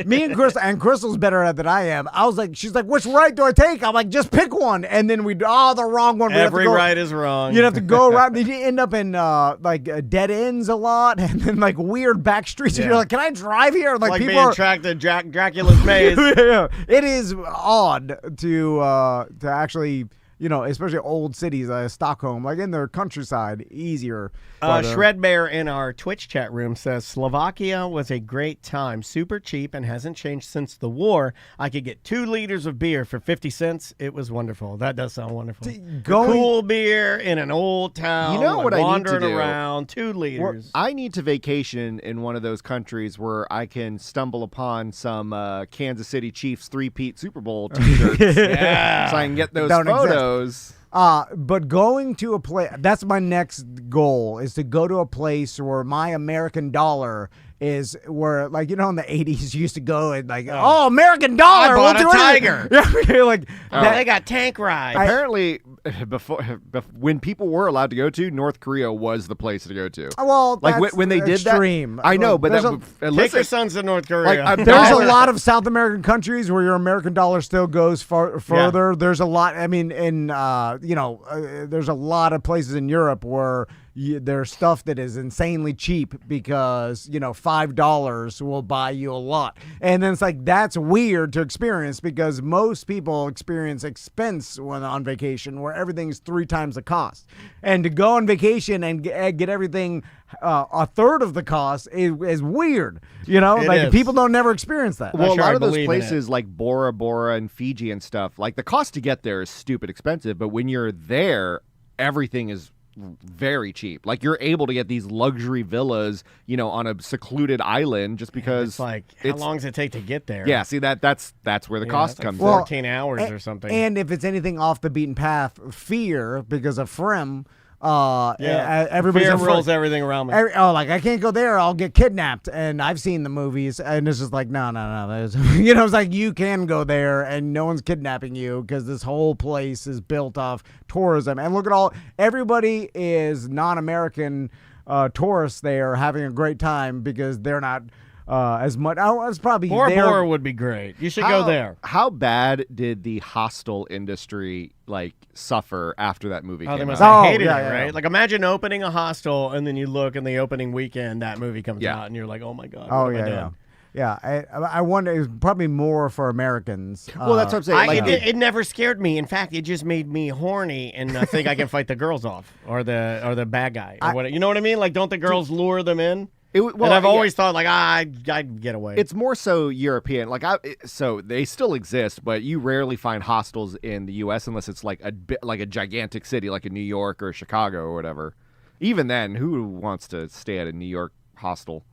Me and Crystal's better at it than I am. I was like, she's like, which right do I take? I'm like, just pick one. And then the wrong one. Every right is wrong. You'd have to go around. You end up in dead ends a lot, and then like weird back streets. And you're like, can I drive here? Like people being tracked to Dracula's maze. It is odd to actually, especially old cities, Stockholm, like in the countryside, easier. Shredbear in our Twitch chat room says, Slovakia was a great time, super cheap, and hasn't changed since the war. I could get 2 liters of beer for 50 cents. It was wonderful. That does sound wonderful. Cool beer in an old town. You know what I need to wandering do? around, 2 liters. I need to vacation in one of those countries where I can stumble upon some Kansas City Chiefs 3-peat Super Bowl t-shirts. So I can get those photos. But going to a place, that's my next goal, is to go to a place where my American dollar is where, like, in the 80s you used to go and like, oh, American dollar, I bought a tiger. Like, they got tank rides. Apparently, when people were allowed to go to, North Korea was the place to go to. Well, like that's when they did extreme. that, I know, but take your sons to North Korea. Like, there's a lot of South American countries where your American dollar still goes further. Yeah. There's a lot. I mean, there's a lot of places in Europe where there's stuff that is insanely cheap because, $5 will buy you a lot. And then it's like, that's weird to experience, because most people experience expense when on vacation where everything's 3 times the cost. And to go on vacation and get everything a third of the cost is weird. People don't never experience that. Well, a lot of those places like Bora Bora and Fiji and stuff, like the cost to get there is stupid expensive, but when you're there, everything is very cheap. Like you're able to get these luxury villas, on a secluded island just because it's like, how long does it take to get there? Yeah, see that's where the cost comes in. 14 hours or something. And if it's anything off the beaten path, fear, because of Frem, everybody rolls everything around me. Like I can't go there, I'll get kidnapped. And I've seen the movies, and it's just like, no. It's like you can go there, and no one's kidnapping you, because this whole place is built off tourism. And look at everybody is non-American tourists there having a great time, because they're not as much. It's probably Bora Bora would be great. You should go there. How bad did the hostel industry suffer after that movie came they must out? have hated it, right? Like imagine opening a hostel and then you look in the opening weekend, that movie comes out and you're like, oh my God. I wonder, it's probably more for Americans. Well, that's what I'm saying. It never scared me. In fact, it just made me horny and I think I can fight the girls off or the bad guy or whatever. You know what I mean? Like, don't the girls lure them in? And I've always thought like I'd get away. It's more so European. So they still exist, but you rarely find hostels in the U.S. unless it's like a gigantic city, like a New York or Chicago or whatever. Even then, who wants to stay at a New York hostel?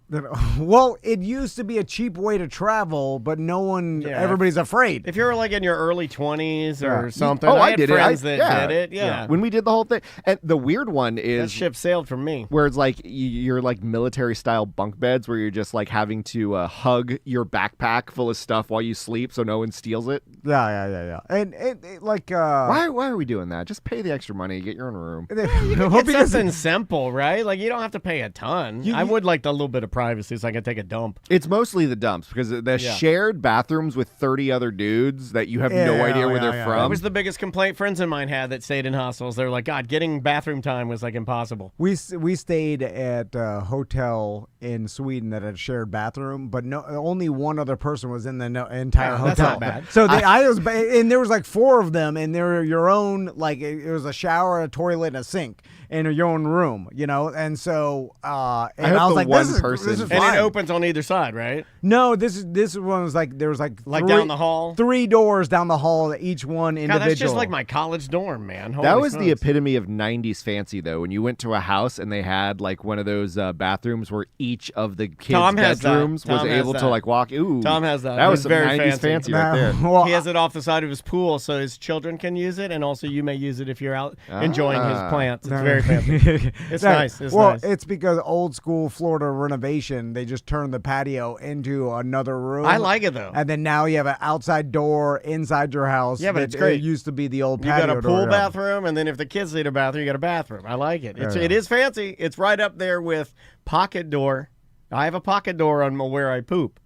Well, it used to be a cheap way to travel, but everybody's afraid. If you're like in your early 20s or something, I did friends that did it. Yeah. When we did the whole thing. And the weird one is... That ship sailed for me. Where it's like you're like military-style bunk beds where you're just like having to hug your backpack full of stuff while you sleep so no one steals it. Yeah. And like... Why are we doing that? Just pay the extra money, get your own room. It's something simple, right? Like you don't have to pay a ton. I would like a little bit of privacy so I can take a dump. It's mostly the dumps because the shared bathrooms with 30 other dudes that you have no idea where they're from. That was the biggest complaint friends of mine had that stayed in hostels. They were like, God, getting bathroom time was like impossible. We stayed at a hotel in Sweden that had a shared bathroom, but only one other person was in the entire hotel. That's not bad. So and there was like 4 of them, and they were your own, like it was a shower, a toilet, and a sink in your own room, and so I was like, this is fine. And it opens on either side, right? No, this one was like there was like down the hall, 3 doors down the hall, each one individual. God, that's just like my college dorm, man. Holy that was smokes. The epitome of 90s fancy, though. When you went to a house and they had like one of those bathrooms where each of the kids' bedrooms was able to like walk. Ooh, Tom has that. That was some very 90s fancy right there. Well, he has it off the side of his pool so his children can use it, and also you may use it if you're out enjoying his plants. It's very fancy. It's nice. It's because old school Florida renovation, they just turned the patio into another room. I like it though. And then now you have an outside door inside your house. Yeah, but it's great. It used to be the old you patio. You got a pool bathroom, and then if the kids need a bathroom, you got a bathroom. I like it. It is fancy. It's right up there with pocket door. I have a pocket door on where I poop.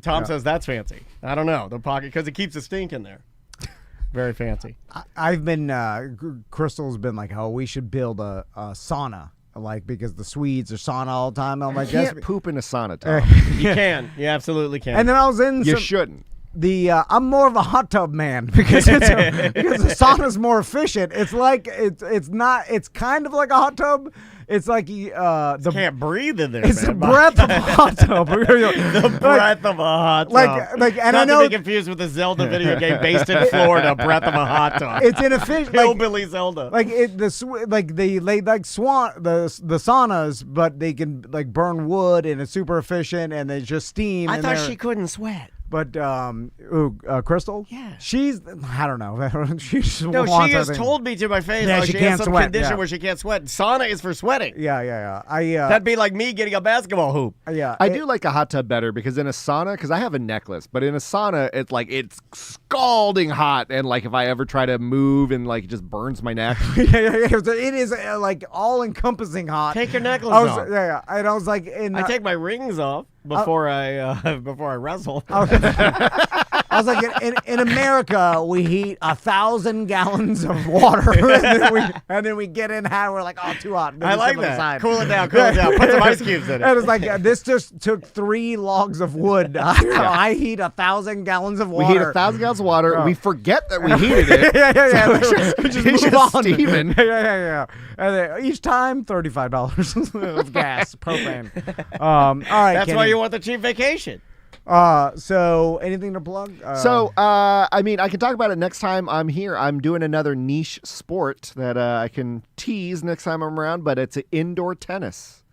Tom says that's fancy. I don't know. The pocket, because it keeps the stink in there. Very fancy. I've been, Crystal's been like, oh, we should build a sauna. Like, because the Swedes are sauna all the time. I'm like, you can't poop in a sauna, Tom. You can. You absolutely can. And then I was in You shouldn't. I'm more of a hot tub man because because the sauna's more efficient. It's like it's kind of like a hot tub. It's like you can't breathe in there. It's man. the breath of a hot tub. The breath of a hot tub. And not I know to be confused with the Zelda video game based in Florida. Breath of a hot tub. It's inefficient. Hillbilly Zelda. Like they like the saunas, but they can like burn wood and it's super efficient and they just steam. I thought she couldn't sweat. But Crystal, yeah, I don't know. she has told me to my face. Yeah, she can't has some sweat, condition where she can't sweat. Sauna is for sweating. Yeah. That'd be like me getting a basketball hoop. Yeah, I do like a hot tub better because in a sauna, because I have a necklace, but in a sauna, it's scalding hot, and like if I ever try to move and like it just burns my neck. It is like all encompassing hot. Take your necklace off. Yeah, and I was like, I take my rings off before I wrestle. I was like, in America, we heat 1,000 gallons of water, and then we get in hot. We're like, oh, too hot. I like that. Cool it down. Put some ice cubes in it. And it's like this just took 3 logs of wood. I heat 1,000 gallons of water. We heat 1,000 gallons of water. We forget that we heated it. Yeah. So just move on. Steaming. Yeah. And then each time, $35 of gas, propane. All right, that's Kenny. why you want the cheap vacation. So anything to plug? I mean, I can talk about it next time I'm here. I'm doing another niche sport that I can tease next time I'm around, but it's indoor tennis.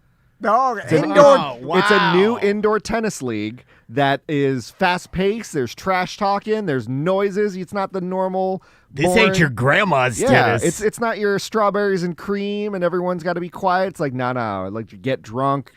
It's a new indoor tennis league that is fast paced. There's trash talking. There's noises. It's not the normal. This ain't your grandma's tennis. It's not your strawberries and cream and everyone's got to be quiet. It's like no, like you get drunk,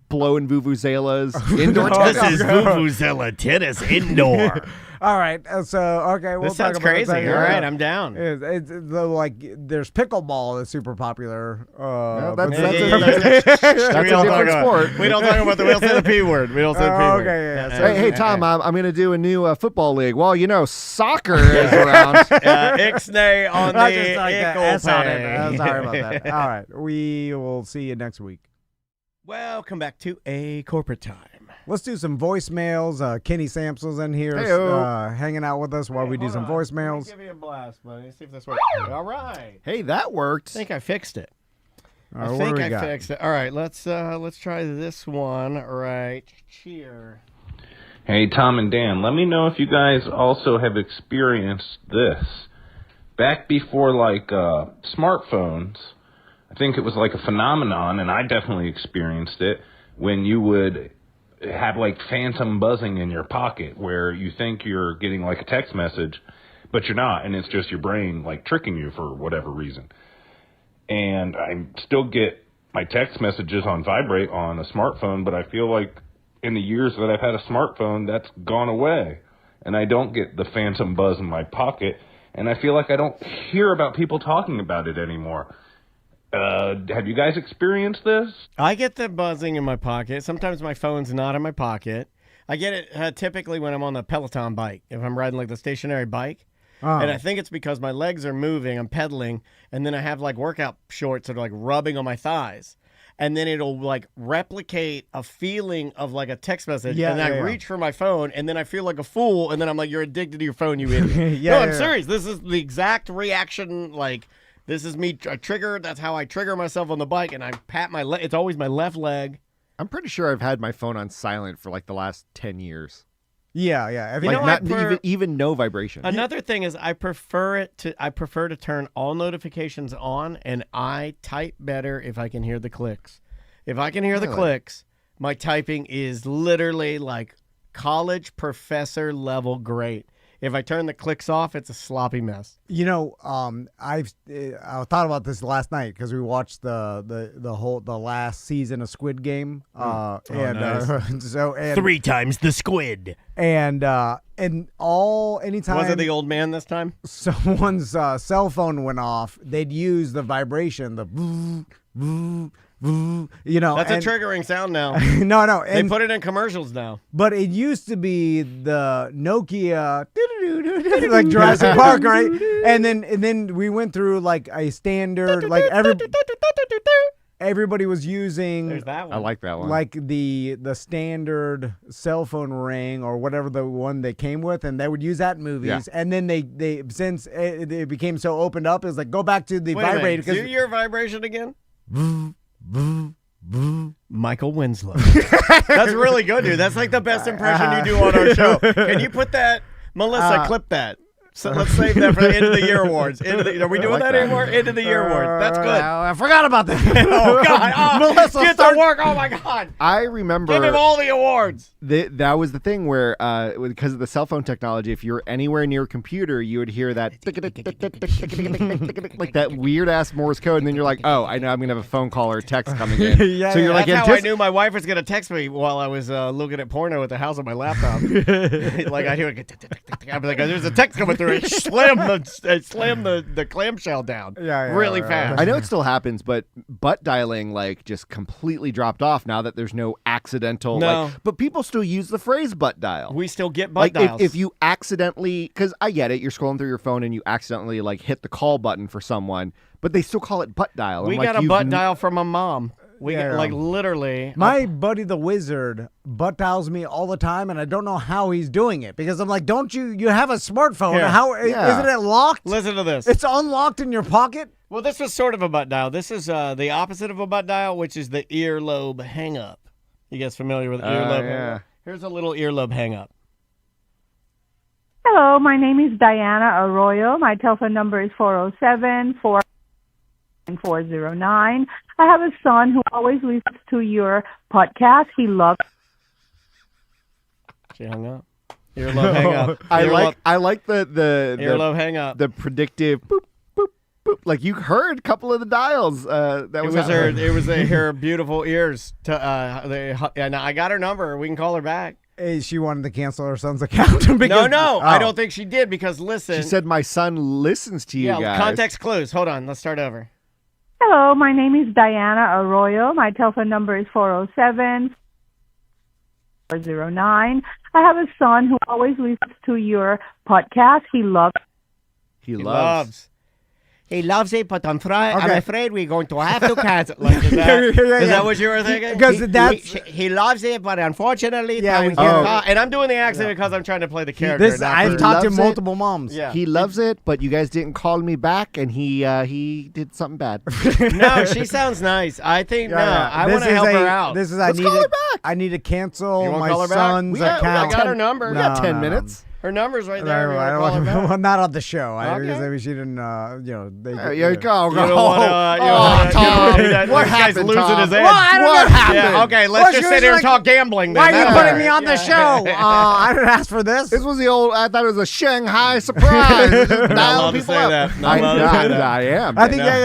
blowing vuvuzelas. Indoor tennis. This is vuvuzela tennis indoor. All right, we'll this talk sounds about crazy. it. All right, I'm down. It's like there's pickleball that's super popular. That's a different sport. We don't talk about we don't say the P word. We don't say the P word. Okay. Hey, Tom, I'm going to do a new football league. Well, soccer is around. Ixnay on the Sorry about that. All right, we will see you next week. Welcome back to A Corporate Time. Let's do some voicemails. Kenny Samsel's in here hanging out with us while we do some voicemails. Give me a blast, buddy. See if this works. All right. Hey, that worked. I think I fixed it. All right, I what think do we I got? fixed it. All right, let's try this one right here. Hey, Tom and Dan, let me know if you guys also have experienced this. Back before, smartphones, I think it was like a phenomenon, and I definitely experienced it, when you would have, phantom buzzing in your pocket, where you think you're getting, a text message, but you're not, and it's just your brain, tricking you for whatever reason. And I still get my text messages on vibrate on a smartphone, but I feel like in the years that I've had a smartphone, that's gone away. And I don't get the phantom buzz in my pocket. And I feel like I don't hear about people talking about it anymore. Have you guys experienced this? I get the buzzing in my pocket. Sometimes my phone's not in my pocket. I get it typically when I'm on the Peloton bike, if I'm riding the stationary bike. Oh. And I think it's because my legs are moving, I'm pedaling, and then I have workout shorts that are rubbing on my thighs. And then it'll replicate a feeling of a text message. Yeah, and then I reach for my phone, and then I feel like a fool, and then I'm like, you're addicted to your phone, you idiot. I'm serious. This is the exact reaction. This is me triggered. That's how I trigger myself on the bike, and I pat my leg. It's always my left leg. I'm pretty sure I've had my phone on silent for the last 10 years. Yeah. You know, not even no vibration. Another thing is I prefer to turn all notifications on, and I type better if I can hear the clicks. If I can hear the clicks, my typing is literally college professor level great. If I turn the clicks off, it's a sloppy mess. You know, I thought about this last night because we watched the last season of Squid Game. Nice. 3 times the squid. And anytime Was it the old man this time? someone's cell phone went off, they'd use the vibration, the boo, boo, boo, That's a triggering sound now. No. They put it in commercials now. But it used to be the Nokia, like Jurassic Park, right? And then we went through a standard, everybody was using. There's that one. I like that one. The standard cell phone ring or whatever the one they came with, and they would use that in movies. Yeah. And then they since it became so opened up, it's go back to the vibrator. Do your vibration again. Michael Winslow. That's really good, dude. That's the best impression you do on our show. Can you put that, Melissa? Clip that. So let's save that for the end of the year awards. Are we doing that anymore? End of the year awards. That's good. I forgot about that. Oh God! Oh, Melissa, get to work! Oh my God! I remember. Give him all the awards. That was the thing where, because of the cell phone technology, if you're anywhere near a computer, you would hear that like that weird ass Morse code, and then you're like, oh, I know I'm gonna have a phone call or a text coming in. So you're that's how I knew my wife was gonna text me while I was looking at porno at the house on my laptop. I hear it. I'd be like, there's a text coming through. Slam the clamshell down. Really fast. I know it still happens, but butt dialing just completely dropped off now that there's no accidental. No. But people still use the phrase butt dial. We still get butt dials. If you accidentally, because I get it, you're scrolling through your phone and you accidentally hit the call button for someone, but they still call it butt dial. We got a butt dial from my mom. We get, literally. My buddy the wizard butt dials me all the time, and I don't know how he's doing it because I'm like, don't you have a smartphone? Here. Isn't it locked? Listen to this. It's unlocked in your pocket? Well, this was sort of a butt dial. This is the opposite of a butt dial, which is the earlobe hang up. You guys familiar with earlobe hang up? Here's a little earlobe hang up. Hello, my name is Diana Arroyo. My telephone number is 407-409. I have a son who always listens to your podcast. He loves. She hung up. Earlobe hang up. I like the earlobe hang up. The predictive boop boop boop. Like you heard a couple of the dials. It was her beautiful ears. And I got her number. We can call her back. She wanted to cancel her son's account. No, I don't think she did because listen. She said my son listens to you guys. Context clues. Hold on. Let's start over. Hello, my name is Diana Arroyo. My telephone number is 407-409. I have a son who always listens to your podcast. He loves. He loves it, but I'm Okay. afraid we're going to have to cancel. Like, is that what you were thinking? Because he loves it, but unfortunately, Yeah, we we can't- can't. And I'm doing the accent because I'm trying to play the character. This not I've for- talked to loves it. multiple moms. Yeah. He loves it, but you guys didn't call me back, and he did something bad. No, she sounds nice. I think Yeah. I This want to is help her out. This is Let's call her back. I need to cancel You wanna my call her back? son's We got account. her number. We got No, 10 no, minutes. Her number's right No, there. I don't Call her back. well, not on the show. Okay. Because maybe she didn't. They. Yeah, go. You don't want to. Tom, what This guy's happened, losing Tom? his head. What happened? Yeah, okay, let's Well, just she sit was here and like, talk gambling. Then. Why are you That's putting all me right. on the show? I didn't ask for this. This was the old. I thought it was a Shanghai surprise. Just Not allowed dial to people say up. that. Not allowed to say that. I am. I think yeah.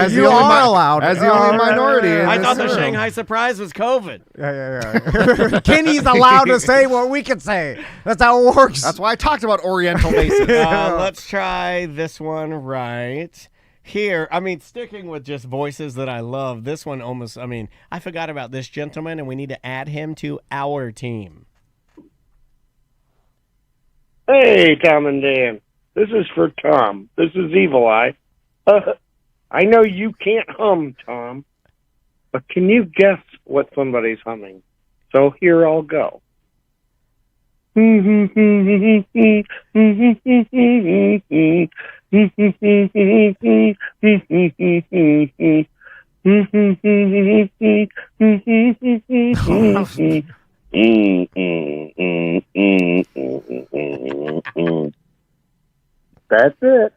As the You only are allowed. as the only minority. in I this thought the room. Shanghai surprise was COVID. Yeah. Kenny's allowed to say what we can say. That's how it works. That's why I talked about Oriental bases. Let's try this one right here. I mean, sticking with just voices that I love, this one almost, I forgot about this gentleman, and we need to add him to our team. Hey, Tom and Dan. This is for Tom. This is Evil Eye. I know you can't hum, Tom, but can you guess what somebody's humming? So here I'll go. That's it.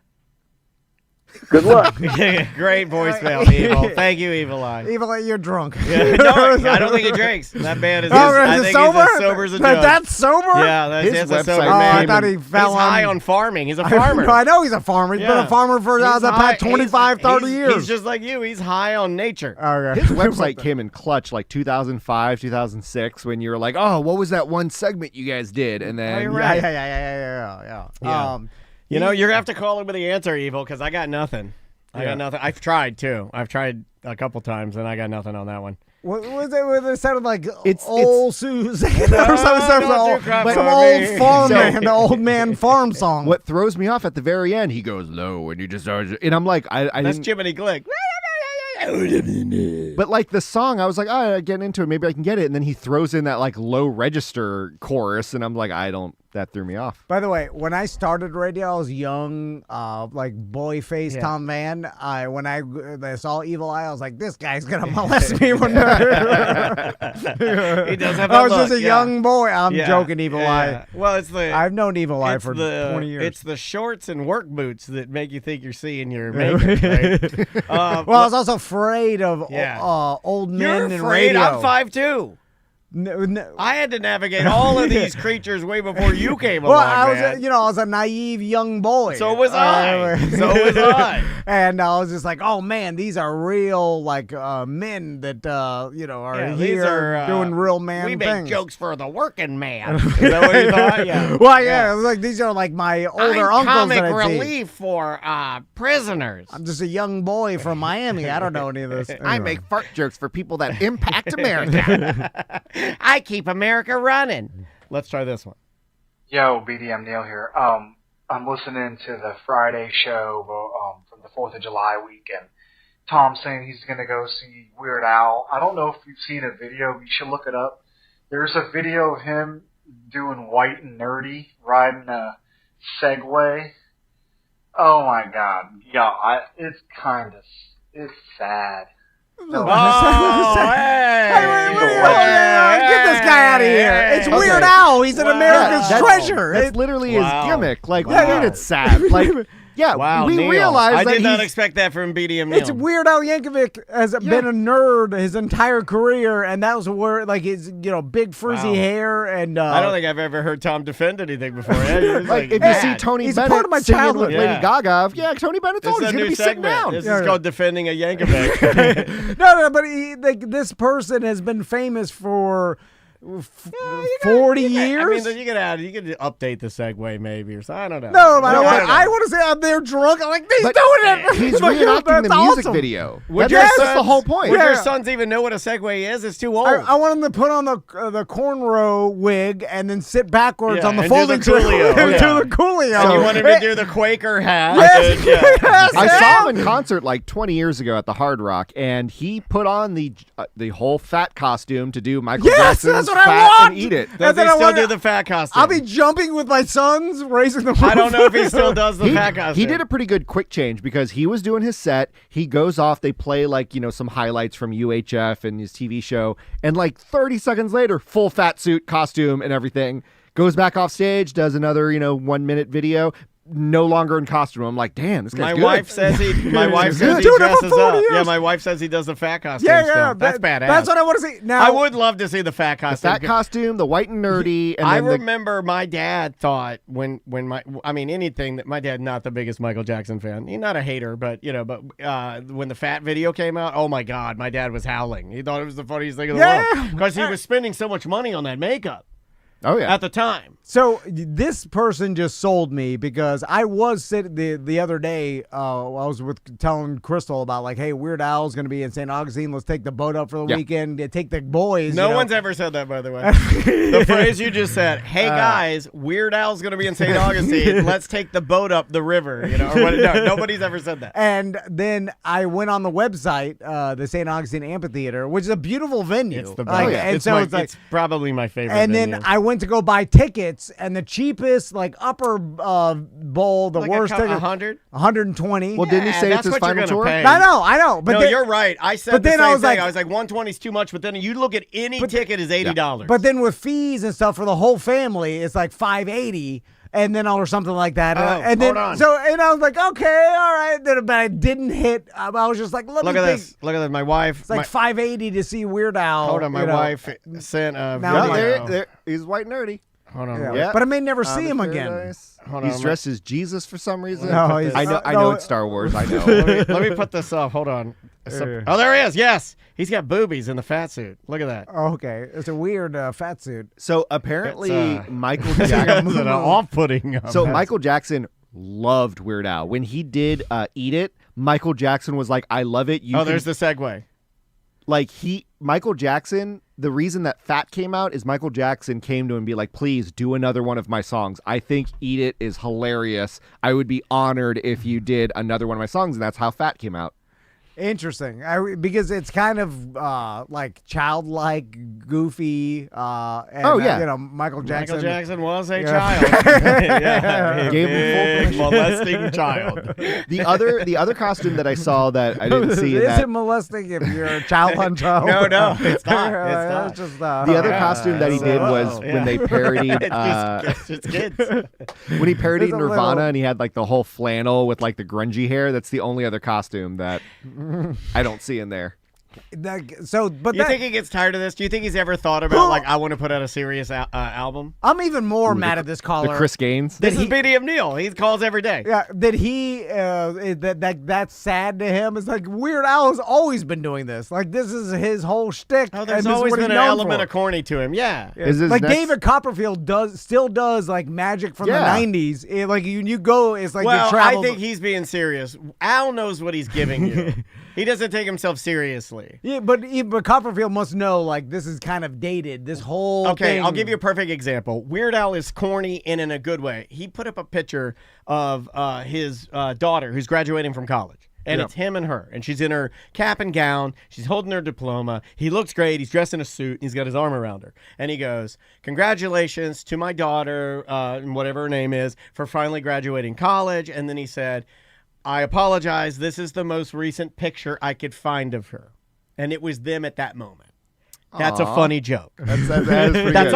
Good luck. Great voicemail, Evil. Thank you, Evil Eye. Evil, you're drunk. Yeah, no, I don't think he drinks. That man is. Oh, I is think it sober? he's as sober as a judge. That's sober? Yeah, that's His a sober website man. I thought he fell He's on. high on farming. He's a farmer. I know he's a farmer. He's been a farmer for He's the high- past 25, 30 years. He's just like you. He's high on nature. Okay. His website came in clutch like 2005, 2006 when you were like, oh, what was that one segment you guys did? And then you're right. Yeah. Yeah. You know, you're going to have to call him with the answer, Evil, because I got nothing. I got nothing. I've tried, too. I've tried a couple times, and I got nothing on that one. What was it? It sounded like It's- old Susan or don't some you cry some for old me. farm So- man, the old man farm song. what throws me off at the very end, he goes low and you just and I'm like, I That's didn't. Jiminy Glick. But like the song, I was like, oh, I get into it, maybe I can get it, and then he throws in that like low register chorus, and I'm like, I don't. That threw me off. By the way, when I started radio, I was young, like boy face Tom Van. When I saw Evil Eye, I was like, this guy's gonna molest me one day. He does have I a was just look, a yeah. young boy. I'm Yeah, joking, Evil yeah. Eye. Well, it's the. I've known Evil Eye it's for the, 20 years. It's the shorts and work boots that make you think you're seeing your makeup. Right? Well, I was also afraid of Yeah. old you're men in afraid. radio. I'm 5'2". No. I had to navigate all of these creatures way before you came Well, along, I was, man. I was a naive young boy. So was I. So was I. And I was just like, oh man, these are real like men that are Yeah, these here are, doing real man we things. make jokes for the working man. Is that what you thought? Yeah. Well, yeah, it was like these are like my older I'm uncles comic that I'd see. relief for prisoners. I'm just a young boy from Miami. I don't know any of this. I Anyway. make fart jokes for people that impact America. I keep America running. Let's try this one. Yo, BDM Neil here. I'm listening to the Friday show from the 4th of July weekend. Tom's saying he's going to go see Weird Al. I don't know if you've seen a video. You should look it up. There's a video of him doing White and Nerdy, riding a Segway. Oh, my God. Yeah, it's sad. Oh, hey! Get this guy out of here. It's Okay. Weird Al. He's an America's That's- treasure. That's literally Wow. his gimmick. Like, Yeah. we made it sad. Like, yeah, Wow, we Neil. realized I that did not he's- expect that from BDM Neil. It's Weird Al Yankovic has been a nerd his entire career, and that was where like his big frizzy Wow. hair and I don't think I've ever heard Tom defend anything before. Yeah, he was Like, if you mad. see Tony He's Bennett part of my singing childhood. with Lady Yeah. Gaga, yeah, Tony Bennett's This old. is He's a going to new be sitting segment. down. This Yeah. is called defending a Yankovic. no, but this person has been famous for 40 years. I mean, you could update the segue maybe or something. I don't know. No, I want to say I'm there drunk. I'm like, he's doing it. He's reenacting the music video. That's the whole point. Would your sons even know what a segue is? It's too old. I want him to put on the cornrow wig and then sit backwards on the folding chair and do the coolio. And you want him to do the Quaker hat. I saw him in concert like 20 years ago at the Hard Rock, and he put on the whole fat costume to do Michael Jackson's Fat and Eat It. Does he still do the fat costume? I'll be jumping with my sons, raising the roof. I don't know if he still does the fat costume. He did a pretty good quick change because he was doing his set. He goes off. They play some highlights from UHF and his TV show, and like 30 seconds later, full fat suit costume and everything. Goes back off stage, does another 1 minute video. No longer in costume. I'm like, damn, this guy's good. My wife says he dresses up. Yeah, my wife says he does the fat costume. Yeah, that's badass. That's what I want to see. Now, I would love to see the fat costume. The fat costume, the white and nerdy. And I remember my dad thought when anything that my dad, not the biggest Michael Jackson fan. He's not a hater, but when the fat video came out, oh my God, my dad was howling. He thought it was the funniest thing in the world because he was spending so much money on that makeup. Oh yeah, at the time. So this person just sold me because I was sitting the other day. I was telling Crystal about like, hey, Weird Al's going to be in St. Augustine. Let's take the boat up for the weekend. Take the boys. No one's ever said that, by the way. The phrase you just said, "Hey guys, Weird Al's going to be in St. Augustine. Let's take the boat up the river." No, nobody's ever said that. And then I went on the website, the St. Augustine Amphitheater, which is a beautiful venue. It's the best. It's probably my favorite. And venue. then I went to go buy tickets, and the cheapest, like upper bowl, the worst ticket, 120. Well, didn't he say it's his final tour? I know. But no, you're right. I said the same I was thing. like, I was like, 120 is too much. But then you look at any ticket is $80. But then with fees and stuff for the whole family, it's like $580. And then or something like that. And then, hold on. So and I was like, okay, all right. Then, but I didn't hit. I was just like, look at this. Look at this. My wife. It's like $580 to see Weird Al. Hold on. My wife sent a video. He's white nerdy. Hold on. Yeah. But I may never see him again. He's dressed as Jesus for some reason. No, I know it's Star Wars. I know. Let me put this up. Hold on. Oh, there he is. Yes. He's got boobies in the fat suit. Look at that. Oh, okay. It's a weird fat suit. So apparently Michael Jackson. Off-putting. So Michael Jackson loved Weird Al. When he did Eat It, Michael Jackson was like, I love it. There's the segue. Michael Jackson, the reason that Fat came out is Michael Jackson came to him and be like, please do another one of my songs. I think Eat It is hilarious. I would be honored if you did another one of my songs. And that's how Fat came out. Interesting, because it's kind of like childlike, goofy. Michael Jackson. Michael Jackson was a child. Big molesting child. The other costume that I saw that I didn't see. Is it molesting if you're a child on child? No, it's not. It's just, the other costume that he did was when they parodied. It's kids. When he parodied Nirvana and he had like the whole flannel with like the grungy hair. That's the only other costume that I don't see in there. But you think he gets tired of this? Do you think he's ever thought about like I want to put out a serious album? I'm even more mad at this caller. The Chris Gaines. This is BDM Neal. He calls every day. Yeah, that he that's sad to him. It's like Weird Al has always been doing this. Like this is his whole shtick. Oh, there's always been an element of corny to him. Yeah. Like David Copperfield still does like magic from the 90s. Like you go, it's like well, I think he's being serious. Al knows what he's giving you. He doesn't take himself seriously. Yeah, but Copperfield must know, like, this is kind of dated. This whole thing. I'll give you a perfect example. Weird Al is corny and in a good way. He put up a picture of his daughter who's graduating from college. And it's him and her. And she's in her cap and gown. She's holding her diploma. He looks great. He's dressed in a suit. And he's got his arm around her. And he goes, congratulations to my daughter, whatever her name is, for finally graduating college. And then he said, I apologize. This is the most recent picture I could find of her. And it was them at that moment. That's a funny joke. That's a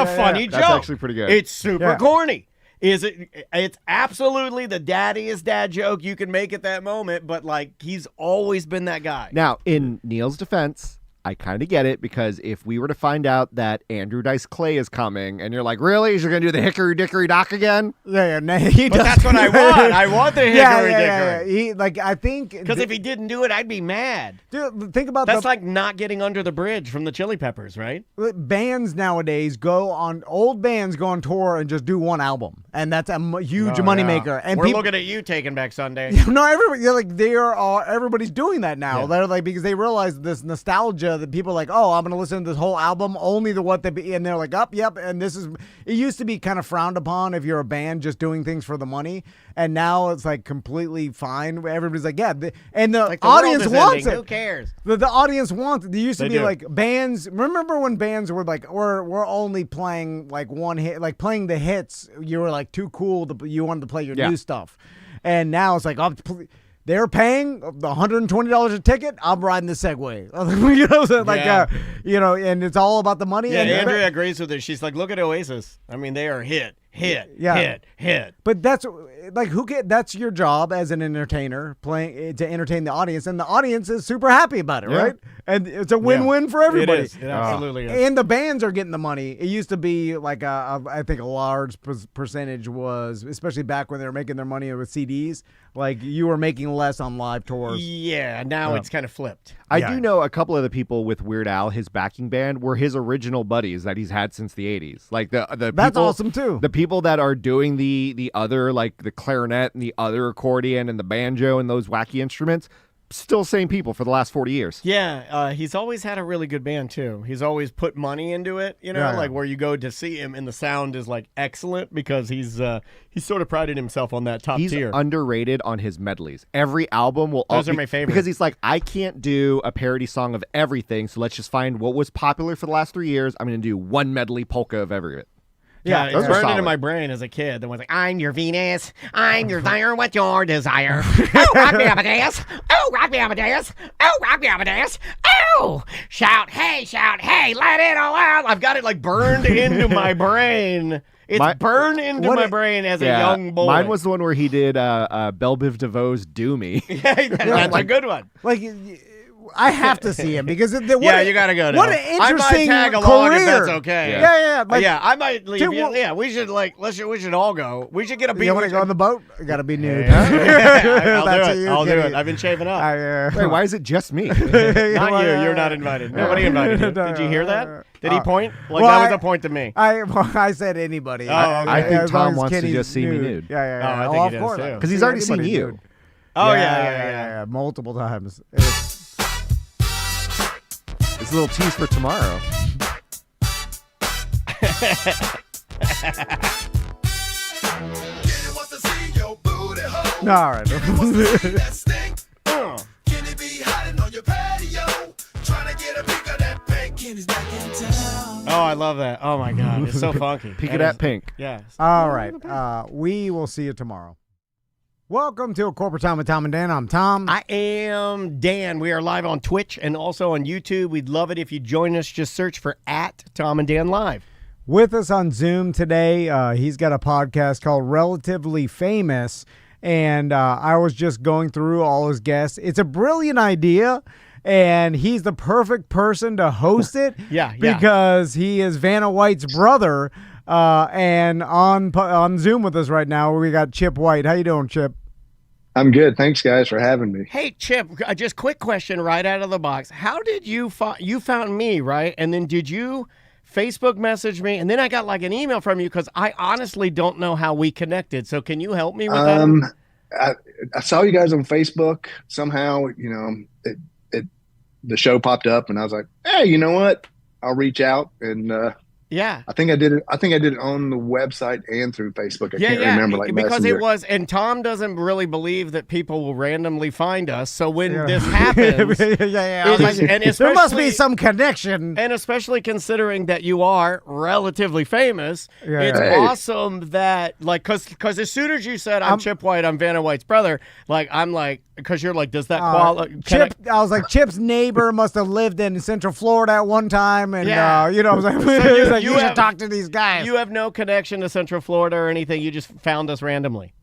funny joke. That's actually pretty good. It's super corny. It's absolutely the daddiest dad joke you can make at that moment, but like he's always been that guy. Now, in Neil's defense, I kind of get it, because if we were to find out that Andrew Dice Clay is coming and you're like, really? You're going to do the Hickory Dickory Dock again? Yeah, but that's what I want. I want the Hickory Dickory. I think... Because if he didn't do it, I'd be mad. Dude, think about That's like not getting Under the Bridge from the Chili Peppers, right? Bands nowadays old bands go on tour and just do one album. And that's a huge moneymaker. And we're looking at you Taking Back Sunday. No, everybody's doing that now. Yeah. They're like, because they realize this nostalgia that people are like, oh, I'm going to listen to this whole album only to what and they're like, yep. And it used to be kind of frowned upon if you're a band just doing things for the money. And now it's like completely fine. Everybody's like, yeah. And the audience wants it. Who cares? The audience wants it. There used to be like bands. Remember when bands were like, we're only playing like one hit, like playing the hits. You were like too cool. You wanted to play your new stuff. And now it's like, they're paying $120 a ticket. I'm riding the Segway. And it's all about the money. Yeah, and Andrea agrees with it. She's like, look at Oasis. I mean, they are hit. But that's like, that's your job as an entertainer, playing to entertain the audience, and the audience is super happy about it, right? And it's a win-win for everybody. It is. It absolutely is. And the bands are getting the money. It used to be like I think a large percentage was, especially back when they were making their money with CDs, like you were making less on live tours. Yeah, now it's kind of flipped. I do know a couple of the people with Weird Al, his backing band, were his original buddies that he's had since the 80s. Like the that's people, awesome too. The people that are doing the other, like the clarinet and the other accordion and the banjo and those wacky instruments, still same people for the last 40 years. Yeah, he's always had a really good band too. He's always put money into it, like where you go to see him and the sound is like excellent because he's sort of prided himself on that top tier. He's underrated on his medleys. Every album will those are my favorite because he's like, I can't do a parody song of everything, so let's just find what was popular for the last 3 years. I'm going to do one medley polka of every bit. Yeah, it burned into my brain as a kid. That was like, I'm your Venus, I'm your fire, what's your desire? Oh, rock me Amadeus. Oh, rock me Amadeus. Oh, rock me Amadeus. Oh, shout, hey, let it all out. I've got it like burned into my brain. It's burned into my brain as a young boy. Mine was the one where he did Belle Biv DeVoe's Do Me. That's a good one. Like, I have to see him because you got to go. What an interesting I might tag along career. if that's okay. Yeah. I might leave. We should we should all go. We should get a beat. You want to go on the boat? You got to be nude. I'll do it. I've been shaving up. Wait, why is it just me? Not you. You're not invited. Nobody invited you. Did you hear that? Did he point? Like that was a point to me. I said anybody. Oh, okay. I think Tom wants to just see me nude. Yeah. I think he does too. Because he's already seen you. Oh yeah. Multiple times. It's a little tease for tomorrow. All right. Oh, I love that. Oh my God, it's so funky. Peek it at Pink. Yeah. All right. We will see you tomorrow. Welcome to A Corporate Time with Tom and Dan. I'm Tom. I am Dan. We are live on Twitch and also on YouTube. We'd love it if you join us. Just search for @TomandDanLive. With us on Zoom today, he's got a podcast called Relatively Famous, and I was just going through all his guests. It's a brilliant idea, and he's the perfect person to host it. Because he is Vanna White's brother. And on Zoom with us right now, we got Chip White. How you doing, Chip? I'm good. Thanks, guys, for having me. Hey, Chip, just quick question right out of the box. How did you found me, right? And then did you Facebook message me? And then I got like an email from you because I honestly don't know how we connected. So can you help me with that? I saw you guys on Facebook. Somehow, the show popped up, and I was like, hey, you know what? I'll reach out and yeah. I think I did it on the website and through Facebook. I can't remember because Messenger. it was, and Tom doesn't really believe that people will randomly find us. So when this happens, and there must be some connection. And especially considering that you are relatively famous, it's awesome that because as soon as you said I'm Chip White, I'm Vanna White's brother, I'm like, because you're like, does that qualify? I was like, Chip's neighbor must have lived in Central Florida at one time, and I was like, so you should talk to these guys. You have no connection to Central Florida or anything. You just found us randomly.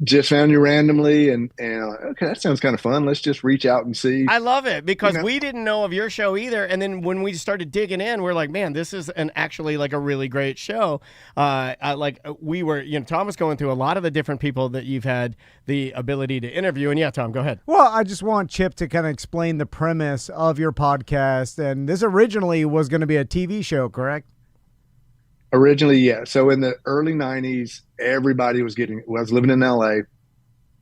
just found you randomly, and okay, that sounds kind of fun. Let's just reach out and see. I love it because we didn't know of your show either, and then when we started digging in, we're like, man, this is actually like a really great show. We were, Tom was going through a lot of the different people that you've had the ability to interview, and yeah, Tom, go ahead. Well, I just want Chip to kind of explain the premise of your podcast, and this originally was going to be a TV show, correct? Originally, yeah. So in the early 90s, everybody was getting, when I was living in LA,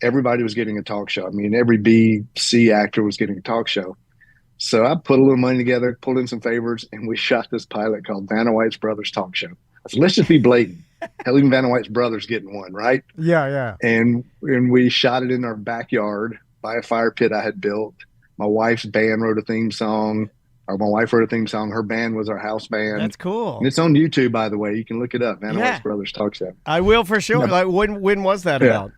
everybody was getting a talk show. I mean, every B, C actor was getting a talk show. So I put a little money together, pulled in some favors, and we shot this pilot called Vanna White's Brothers Talk Show. I said, let's just be blatant. Hell, even Vanna White's brothers getting one, right? Yeah. And we shot it in our backyard by a fire pit I had built. My wife's band wrote a theme song. Or my wife wrote a theme song. Her band was our house band. That's cool. And it's on YouTube, by the way. You can look it up. Vanna White's Brothers Talk Show. I will for sure. Yeah. Like, when was that about?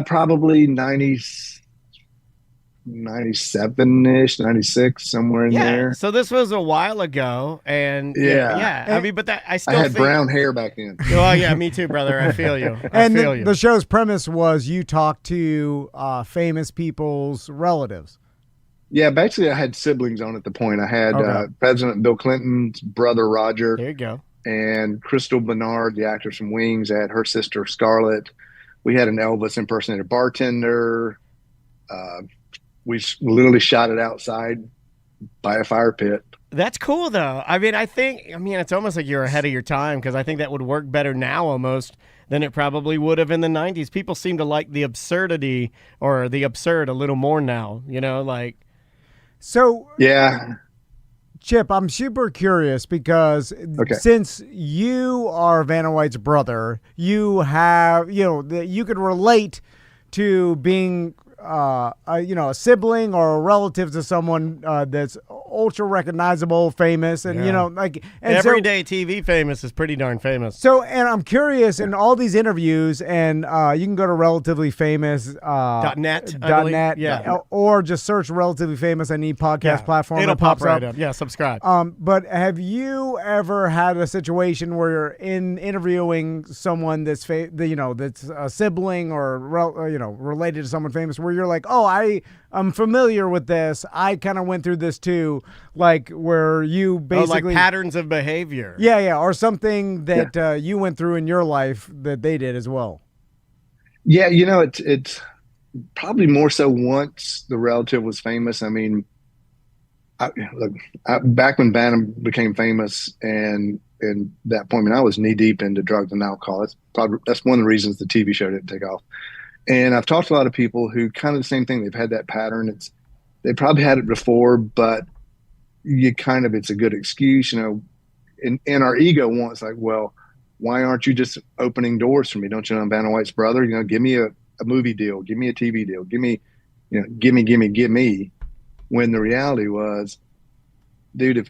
Probably 97-ish, 96, somewhere in there. So this was a while ago, and yeah. I mean, but I had brown hair back then. Oh yeah, me too, brother. I feel you. The show's premise was you talk to famous people's relatives. Yeah, basically I had siblings on at the point. I had President Bill Clinton's brother, Roger. There you go. And Crystal Bernard, the actress from Wings. I had her sister, Scarlett. We had an Elvis impersonator bartender. We literally shot it outside by a fire pit. That's cool, though. I mean, it's almost like you're ahead of your time because I think that would work better now almost than it probably would have in the 90s. People seem to like the absurdity or the absurd a little more now, So yeah, Chip, I'm super curious because since you are Vanna White's brother, you have you could relate to being a sibling or a relative to someone that's ultra recognizable, famous, and everyday TV famous is pretty darn famous. So, and I'm curious in all these interviews, and you can go to relativelyfamous.net, or just search relatively famous any podcast platform. It'll pop right up. Yeah, subscribe. But have you ever had a situation where you're interviewing someone that's that's a sibling or related to someone famous, where you're like, oh, I'm familiar with this. I kind of went through this too, like where you basically like patterns of behavior. Yeah, or something that you went through in your life that they did as well. Yeah, it's probably more so once the relative was famous. I mean, back when Vanna became famous, and that point, I was knee deep into drugs and alcohol. That's one of the reasons the TV show didn't take off. And I've talked to a lot of people who kind of the same thing. They've had that pattern. They probably had it before, but it's a good excuse, and our ego wants like, well, why aren't you just opening doors for me? Don't you know I'm Vanna White's brother? Give me a movie deal, give me a TV deal, give me. When the reality was, dude,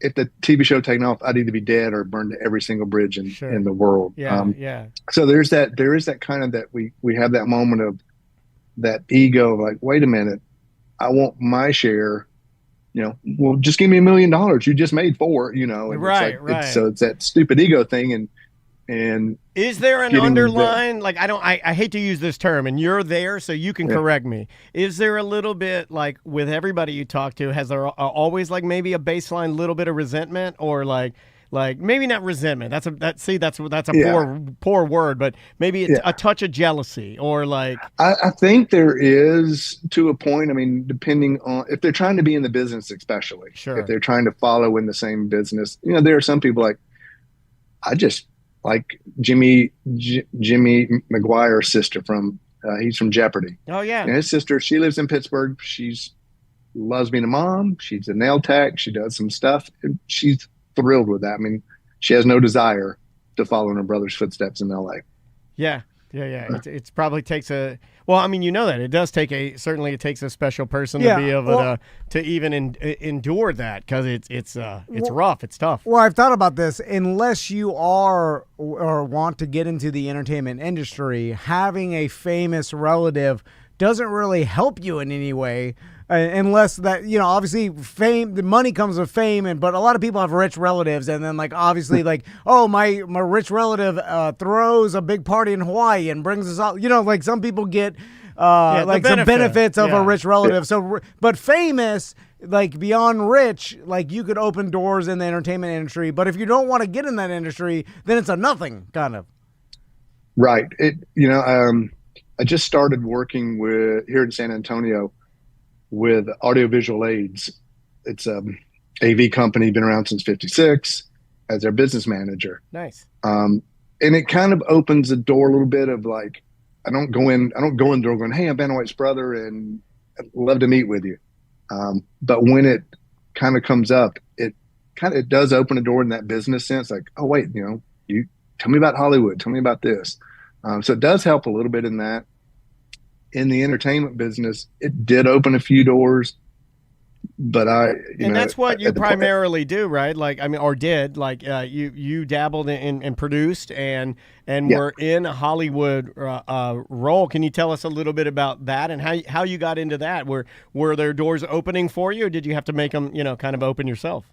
if the TV show taken off, I'd either be dead or burned to every single bridge in the world. Yeah. So there is that kind of that we have that moment of that ego of like, wait a minute, I want my share. Well, just give me $1 million. You just made $4 million. And right. So it's that stupid ego thing. And is there an underlying, I hate to use this term, and you're there, so you can correct me. Is there a little bit, like, with everybody you talk to, has there always, like, maybe a baseline little bit of resentment, or like maybe not resentment? That's a poor word, but maybe it's a touch of jealousy, or like. I think there is, to a point. I mean, depending on if they're trying to be in the business, especially if they're trying to follow in the same business. There are some people like, I just. Like Jimmy McGuire's sister he's from Jeopardy. Oh yeah. And his sister, she lives in Pittsburgh. Loves being a mom. She's a nail tech. She does some stuff. And she's thrilled with that. I mean, she has no desire to follow in her brother's footsteps in LA. Yeah. It probably takes that it does take it takes a special person to be able to even endure that, because it's rough, it's tough. Well, I've thought about this. Unless you are or want to get into the entertainment industry, having a famous relative doesn't really help you in any way. unless that, obviously fame, the money comes with fame, but a lot of people have rich relatives, and then like obviously like, oh, my rich relative throws a big party in Hawaii and brings us all, like some people get like some benefits of a rich relative. So, but famous, like beyond rich, like you could open doors in the entertainment industry, but if you don't want to get in that industry, then it's a nothing kind of. Right. I just started working here in San Antonio with Audiovisual Aids. It's a AV company, been around since '56, as their business manager. Nice. And it kind of opens the door a little bit of like, I don't go in the door going, hey, I'm Vanna White's brother and I'd love to meet with you. But when it kind of comes up, it does open a door in that business sense. Like, oh wait, you tell me about Hollywood, tell me about this. So it does help a little bit in that. In the entertainment business, it did open a few doors, but that's what you primarily do, right? Like, I mean, or did, like, you dabbled in produced and were in a Hollywood role. Can you tell us a little bit about that and how you got into that? Were there doors opening for you, or did you have to make them, kind of open yourself?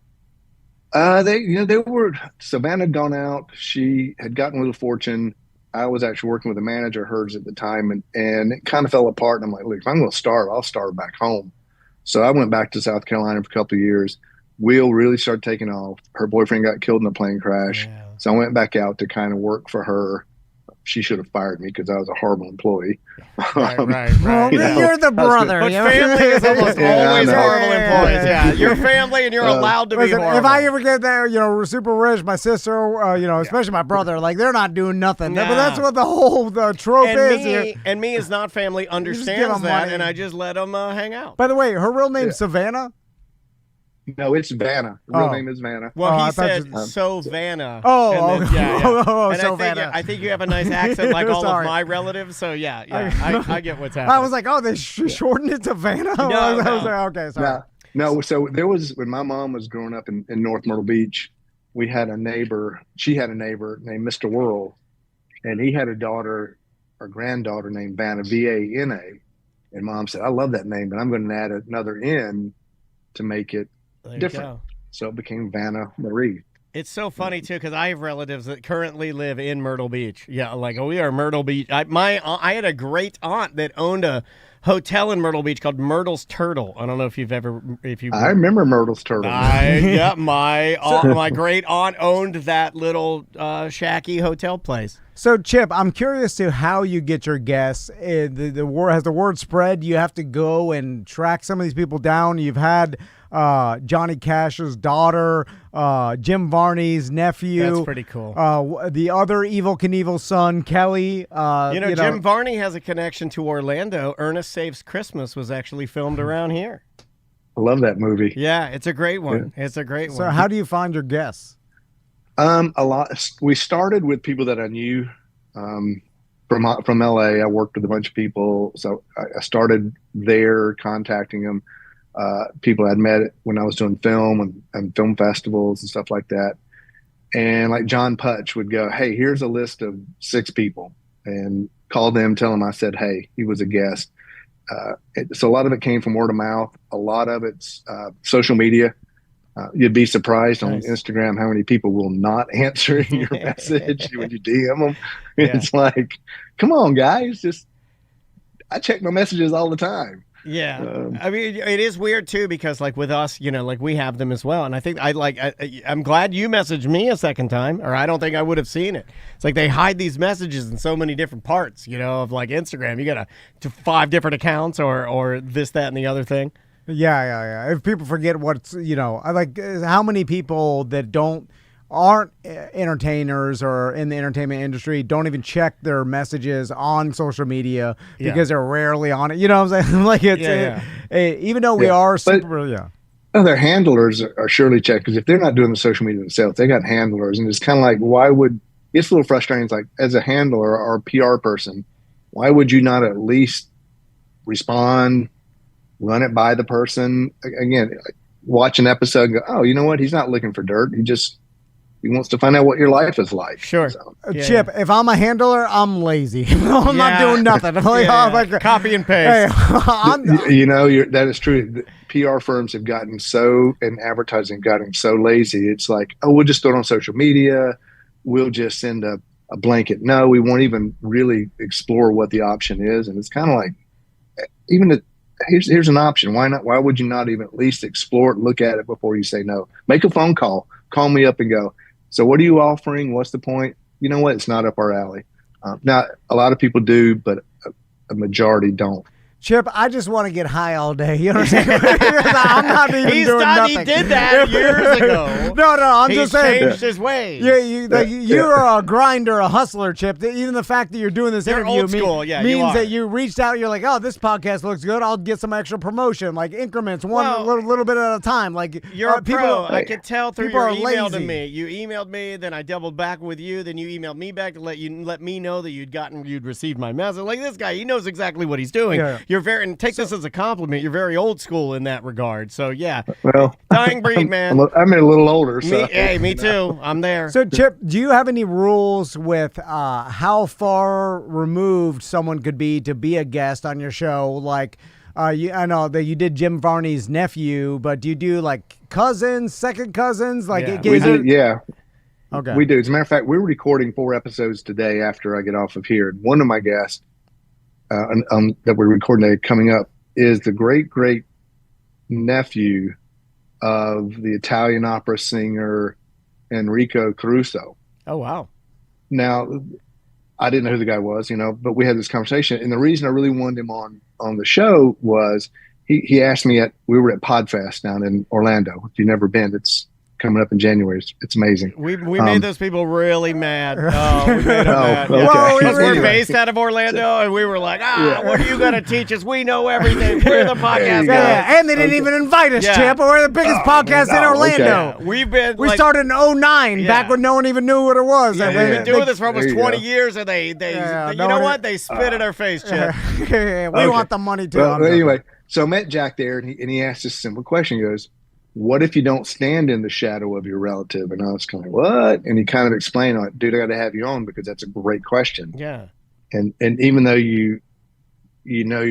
They were. Savannah had gone out. She had gotten a little fortune. I was actually working with a manager of hers at the time, and it kind of fell apart. And I'm like, look, if I'm going to start, I'll start back home. So I went back to South Carolina for a couple of years. Wheel really started taking off. Her boyfriend got killed in a plane crash. Yeah. So I went back out to kind of work for her. She should have fired me because I was a horrible employee. Right. Well, you're the brother. But family is almost always horrible employees. Yeah, you're family and you're allowed to be horrible. If I ever get there, super rich, my sister, especially my brother, like they're not doing nothing. Nah. But that's what the trope is here. And me is not family understands that, and I just let them hang out. By the way, her real name's Savannah? No, it's Vanna. Her real name is Vanna. Well, he said so Vanna. Vanna. I think you have a nice accent like all of my relatives. So I get what's happening. I was like, oh, they shortened it to Vanna. No. I was like, okay, sorry. No. So there was, when my mom was growing up in North Myrtle Beach, we had a neighbor. She had a neighbor named Mr. World, and he had a daughter or granddaughter named Vanna, V-A-N-A. And Mom said, I love that name, but I'm going to add another N to make it different. So it became Vanna Marie. It's so funny too because I have relatives that currently live in Myrtle Beach. Yeah, like we are Myrtle Beach. I had a great aunt that owned a hotel in Myrtle Beach called Myrtle's Turtle. I don't know if you've I remember Myrtle's Turtle. My great aunt owned that little shacky hotel place. So, Chip, I'm curious to how you get your guests. Has the word spread? You have to go and track some of these people down. You've had Johnny Cash's daughter, Jim Varney's nephew. That's pretty cool. The other Evel Knievel's son, Kelly. Jim Varney has a connection to Orlando. Ernest Saves Christmas was actually filmed around here. I love that movie. Yeah, it's a great one. Yeah. It's a great one. So how do you find your guests? A lot. We started with people that I knew from LA. I worked with a bunch of people, so I started there contacting them. People I'd met when I was doing film and film festivals and stuff like that. And like John Putch would go, hey, here's a list of 6 people, and call them, tell them I said, hey, he was a guest. So a lot of it came from word of mouth. A lot of it's social media. You'd be surprised on Instagram how many people will not answer your message when you DM them. Yeah. It's like, come on, guys. I check my messages all the time. Yeah. I mean, it is weird too, because like with us, like we have them as well. And I think I'm glad you messaged me a second time, or I don't think I would have seen it. It's like they hide these messages in so many different parts, of like Instagram. You got to 5 different accounts or this, that, and the other thing. Yeah. If people forget what's, I like how many people that aren't entertainers or in the entertainment industry don't even check their messages on social media because they're rarely on it. You know what I'm saying? Like even though we are super, their handlers are surely checked, because if they're not doing the social media themselves, they got handlers, and it's kind of like, it's a little frustrating. It's like, as a handler or a PR person, why would you not at least respond? Run it by the person. Again, watch an episode and go, oh, you know what? He's not looking for dirt. He just He wants to find out what your life is like. Sure. So. Chip, if I'm a handler, I'm lazy. I'm not doing nothing. I'm like, copy and paste. Hey, that is true. The PR firms have gotten and advertising gotten so lazy. It's like, oh, we'll just throw it on social media. We'll just send a blanket. No, we won't even really explore what the option is. And it's kind of like, here's an option. Why not? Why would you not even at least explore it, look at it before you say no? Make a phone call. Call me up and go, so what are you offering? What's the point? You know what? It's not up our alley. Now, a lot of people do, but a majority don't. Chip, I just want to get high all day. You know what I'm saying? I'm not even doing nothing. He did that years ago. No, I'm just saying. He's changed his ways. Yeah, you're a grinder, a hustler, Chip. Even the fact that you're doing this interview means that you reached out. You're like, oh, this podcast looks good. I'll get some extra promotion, like increments, little bit at a time. Like you're a pro. I could tell through your email lazy. to me. You emailed me, then I doubled back with you, then you emailed me back to let me know that you'd received my message. Like this guy, he knows exactly what he's doing. Yeah. You're very. And take this as a compliment. You're very old school in that regard. So, yeah. Well, dying breed, man. I'm a little older. So. Me too. I'm there. So, Chip, do you have any rules with how far removed someone could be to be a guest on your show? Like, I know that you did Jim Varney's nephew, but do you do like cousins, second cousins? Like, we do, yeah. Okay. We do. As a matter of fact, we're recording 4 episodes today after I get off of here. One of my guests that we're recording today coming up is the great nephew of the Italian opera singer Enrico Caruso. Oh, wow. Now, I didn't know who the guy was, but we had this conversation. And the reason I really wanted him on the show was he asked me we were at Podfest down in Orlando. If you've never been, it's coming up in January. It's amazing. We made those people really mad. Oh, we made them mad. Okay. Yeah. Because we're based out of Orlando, and we were like, what are you going to teach us? We know everything. We're the podcast guys. Yeah, and they didn't even invite us, Chip. We're the biggest podcast in Orlando. Okay. We started in 2009, back when no one even knew what it was. Yeah, we've been doing this for almost 20 years, and they They spit in our face, Chip. We want the money, too. Well, anyway, so I met Jack there, and he asked this simple question. He goes, what if you don't stand in the shadow of your relative? And I was kind of like, what? And he kind of explained, like, dude, I got to have you on because that's a great question. Yeah. And even though you know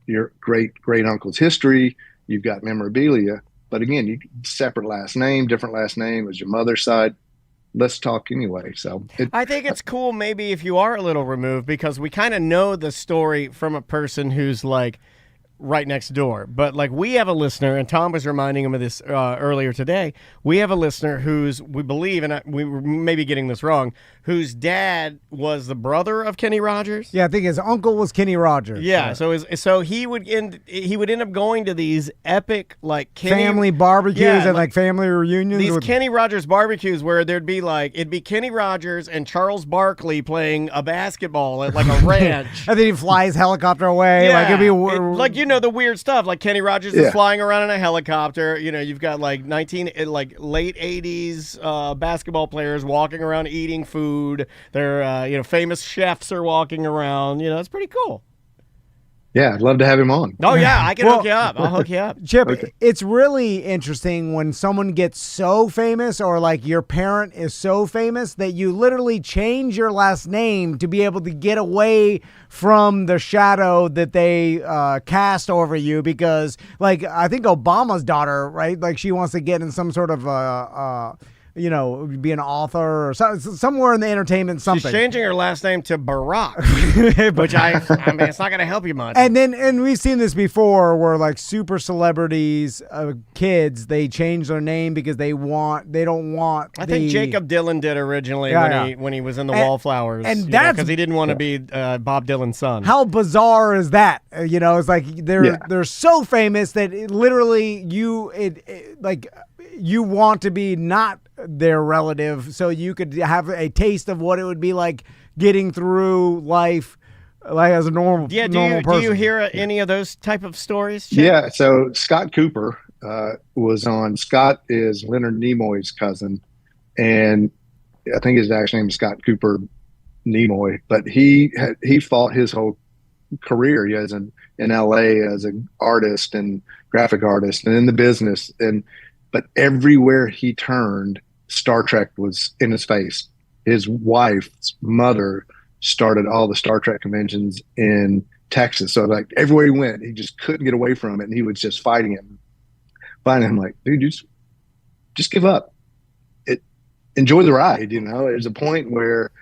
your great uncle's history, you've got memorabilia, but again, you separate last name, different last name as your mother's side. Let's talk anyway. So I think it's cool maybe if you are a little removed because we kind of know the story from a person who's like right next door. But like we have a listener, and Tom was reminding him of this earlier today. We have a listener who's, we believe, and we were maybe getting this wrong, whose dad was the brother of Kenny Rogers. Yeah, I think his uncle was Kenny Rogers. Yeah, so he would end up going to these epic like family barbecues and like family reunions. These Kenny Rogers barbecues where it'd be Kenny Rogers and Charles Barkley playing a basketball at like a ranch. And then he flies helicopter away. Yeah, like it'd be the weird stuff. Like Kenny Rogers is flying around in a helicopter. You've got like late 80s basketball players walking around eating food. They're famous chefs are walking around. It's pretty cool. Yeah, I'd love to have him on. Oh, yeah, I can hook you up. I'll hook you up. Chip, It's really interesting when someone gets so famous or like your parent is so famous that you literally change your last name to be able to get away from the shadow that they cast over you because, like, I think Obama's daughter, right? Like, she wants to get in some sort of be an author or somewhere in the entertainment something. She's changing her last name to Barack, which I mean, it's not going to help you much. And we've seen this before where like super celebrities, kids, they change their name because they don't want. I think Jacob Dylan did originally when he was in the Wallflowers, and that's because he didn't want to be Bob Dylan's son. How bizarre is that? It's like they're so famous that you want to be not their relative so you could have a taste of what it would be like getting through life like as a normal person. Do you hear any of those type of stories, Chip? Yeah, so Scott Cooper was on. Scott is Leonard Nimoy's cousin, and I think his actual name is Scott Cooper Nimoy, but he fought his whole career in LA as an artist and graphic artist and in the business, but everywhere he turned, Star Trek was in his face. His wife's mother started all the Star Trek conventions in Texas. So like everywhere he went, he just couldn't get away from it. And he was just fighting him. I'm like, dude, just give up. Enjoy the ride. There's a point where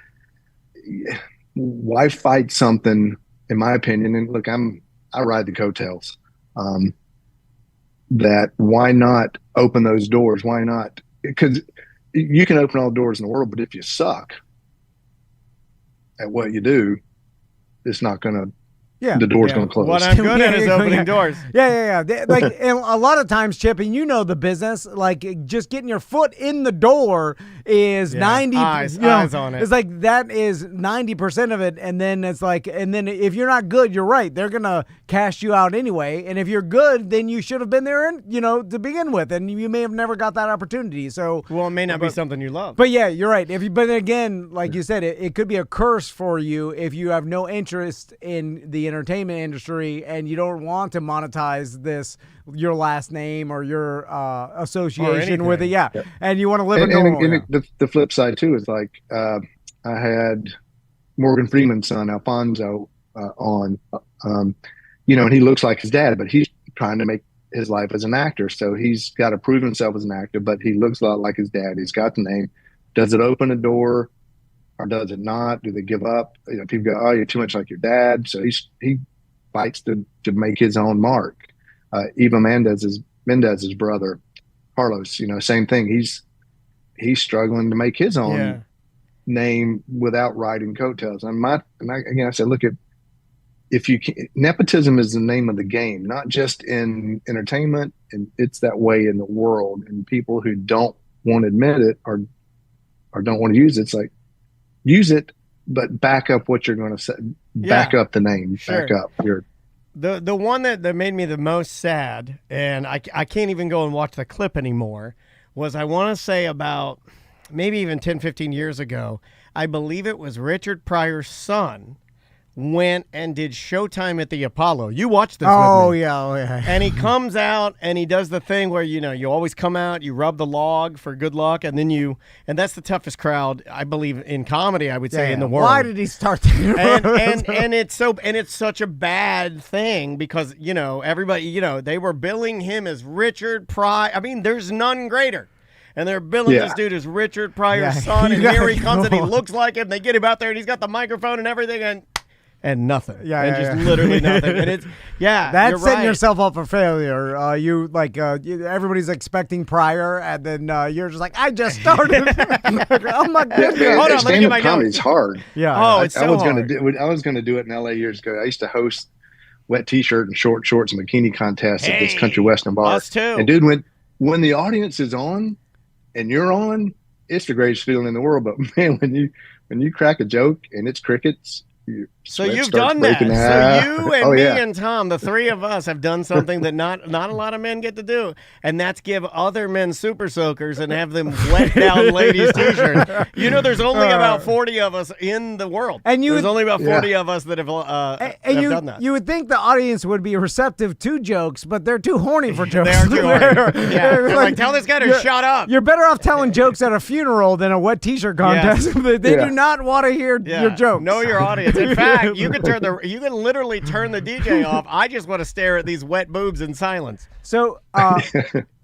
why fight something, in my opinion, and look, I ride the coattails. That why not open those doors? Why not? Because you can open all the doors in the world, but if you suck at what you do, it's not going to. Yeah, the door's going to close. What I'm good at is opening doors. Yeah. Like, and a lot of times, Chip, and you know the business, like just getting your foot in the door is 90. Eyes on it. It's like that is 90% of it, and then it's like, and then if you're not good, you're right. They're gonna cash you out anyway. And if you're good, then you should have been there, to begin with, and you may have never got that opportunity. So, well, it may not be something you love. But yeah, you're right. But again, like you said, it could be a curse for you if you have no interest in the entertainment industry and you don't want to monetize your last name or your association with it. Yeah. And you want to live a normal. And the flip side too is like I had Morgan Freeman's son Alfonso on, and he looks like his dad, but he's trying to make his life as an actor. So he's got to prove himself as an actor, but he looks a lot like his dad. He's got the name. Does it open a door or does it not? Do they give up? People go, oh, you're too much like your dad. So he fights to make his own mark. Eva Mendez's brother, Carlos, same thing. He's struggling to make his own name without riding coattails. And I said, look, if you can, nepotism is the name of the game, not just in entertainment, and it's that way in the world. And people who don't want to admit it or don't want to use it, it's like, use it, but back up what you're going to say. Back up the name. Sure. Back up your. The one that made me the most sad, and I can't even go and watch the clip anymore, was I want to say about maybe even 10, 15 years ago, I believe it was Richard Pryor's son went and did Showtime at the Apollo. You watched this with me. Oh, yeah. And he comes out and he does the thing where, you always come out, you rub the log for good luck, and then and that's the toughest crowd, I believe, in comedy, I would say, in the world. Why did he start that? And it's such a bad thing because, everybody, they were billing him as Richard Pryor. I mean, there's none greater. And they're billing this dude as Richard Pryor's son, and here he comes, and he looks like him. They get him out there, and he's got the microphone and everything, and nothing. Literally nothing. And it's that's setting right. yourself up for failure. Everybody's expecting Pryor, and then you're just like, I just started. Oh my goodness! Hold on, let me get my comedy's hard. Yeah. Oh, it's so hard. I was gonna do it in LA years ago. I used to host wet T-shirt and short shorts and bikini contests at this country western bar. Us too. And dude, when the audience is on and you're on, it's the greatest feeling in the world. But man, when you crack a joke and it's crickets. So you've done that. So you and me and Tom, the three of us, have done something that not a lot of men get to do, and that's give other men super soakers and have them wet down ladies' T-shirts. There's only about 40 of us in the world. And there's only about 40 of us that have done that. You would think the audience would be receptive to jokes, but they're too horny for jokes. They're too horny. They're like, tell this guy to shut up. You're better off telling jokes at a funeral than a wet T-shirt contest. They do not want to hear your jokes. Know your audience. In fact, you can literally turn the DJ off. I just want to stare at these wet boobs in silence. So,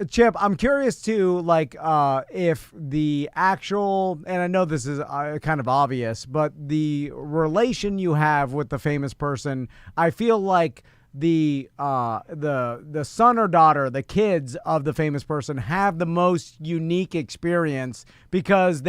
Chip, I'm curious too, if the actual, and I know this is kind of obvious, but the relation you have with the famous person, I feel like the son or daughter, the kids of the famous person, have the most unique experience because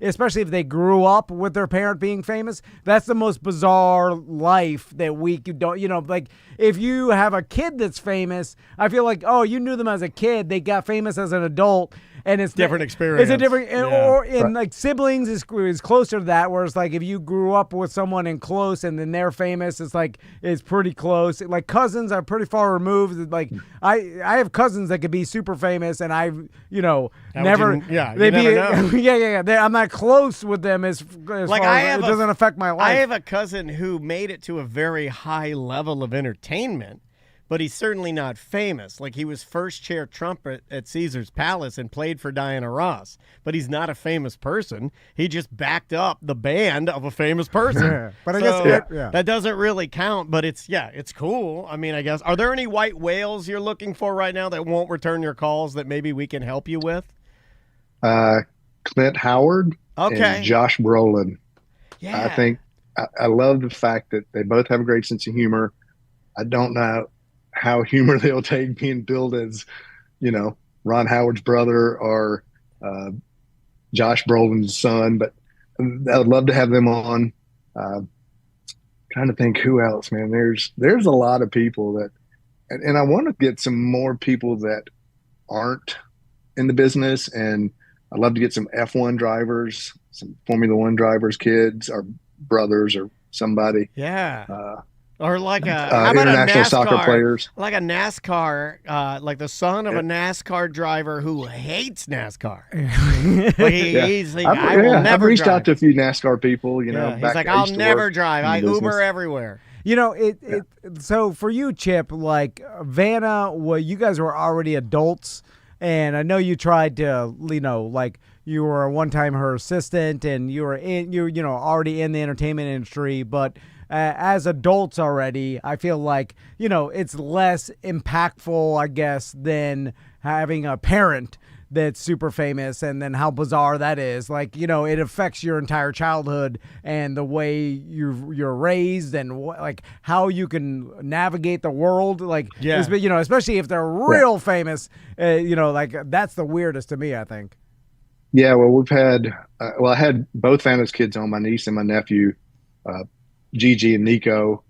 especially if they grew up with their parent being famous, that's the most bizarre life that we don't, like if you have a kid that's famous, I feel like, oh, you knew them as a kid, they got famous as an adult. And it's different experience. It's a different, or in like siblings is closer to that. Whereas like if you grew up with someone in close and then they're famous, it's pretty close. Like cousins are pretty far removed. Like I have cousins that could be super famous, and I've never. I'm not close with them as like far as it doesn't affect my life. I have a cousin who made it to a very high level of entertainment. but he's certainly not famous. Like, he was first chair trumpet at Caesar's Palace and played for Diana Ross, but he's not a famous person. He just backed up the band of a famous person. But I So guess that doesn't really count, but it's cool. I mean, I guess. Are there any white whales you're looking for right now that won't return your calls that maybe we can help you with? Clint Howard and Josh Brolin. Yeah. I think I love the fact that they both have a great sense of humor. I don't know how humor they'll take being billed as, Ron Howard's brother or Josh Brolin's son, but I would love to have them on. Trying to think who else, man. There's a lot of people that, and I want to get some more people that aren't in the business, and I'd love to get some F1 drivers, some Formula One drivers, kids or brothers or somebody. Yeah. Or like how about international a NASCAR, soccer players. Like a NASCAR, like the son of a NASCAR driver who hates NASCAR. He's like, I will never I've reached drive. out to a few NASCAR people, He's like, I'll never drive. I Uber everywhere. So for you, Chip, like Vanna, well, you guys were already adults, and I know you tried to, like you were one time her assistant, and you were already in the entertainment industry, but as adults already, I feel like it's less impactful, I guess, than having a parent that's super famous, and then how bizarre that is. Like, it affects your entire childhood and the way you're raised, and like how you can navigate the world. Like, especially if they're real famous, like that's the weirdest to me, I think. Yeah, well, we've had, I had both Vanna's kids on, my niece and my nephew, Gigi and Nico,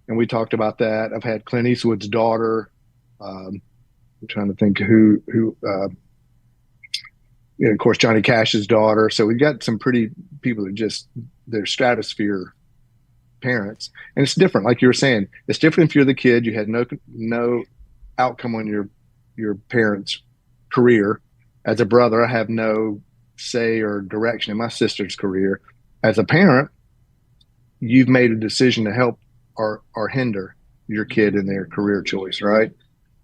and we talked about that. I've had Clint Eastwood's daughter. I'm trying to think who of course, Johnny Cash's daughter. So we've got some pretty people that they're stratosphere parents. And it's different. Like you were saying, it's different if you're the kid, you had no outcome on your parents' career. As a brother, I have no say or direction in my sister's career. As a parent, you've made a decision to help or in your kid in their career choice, right?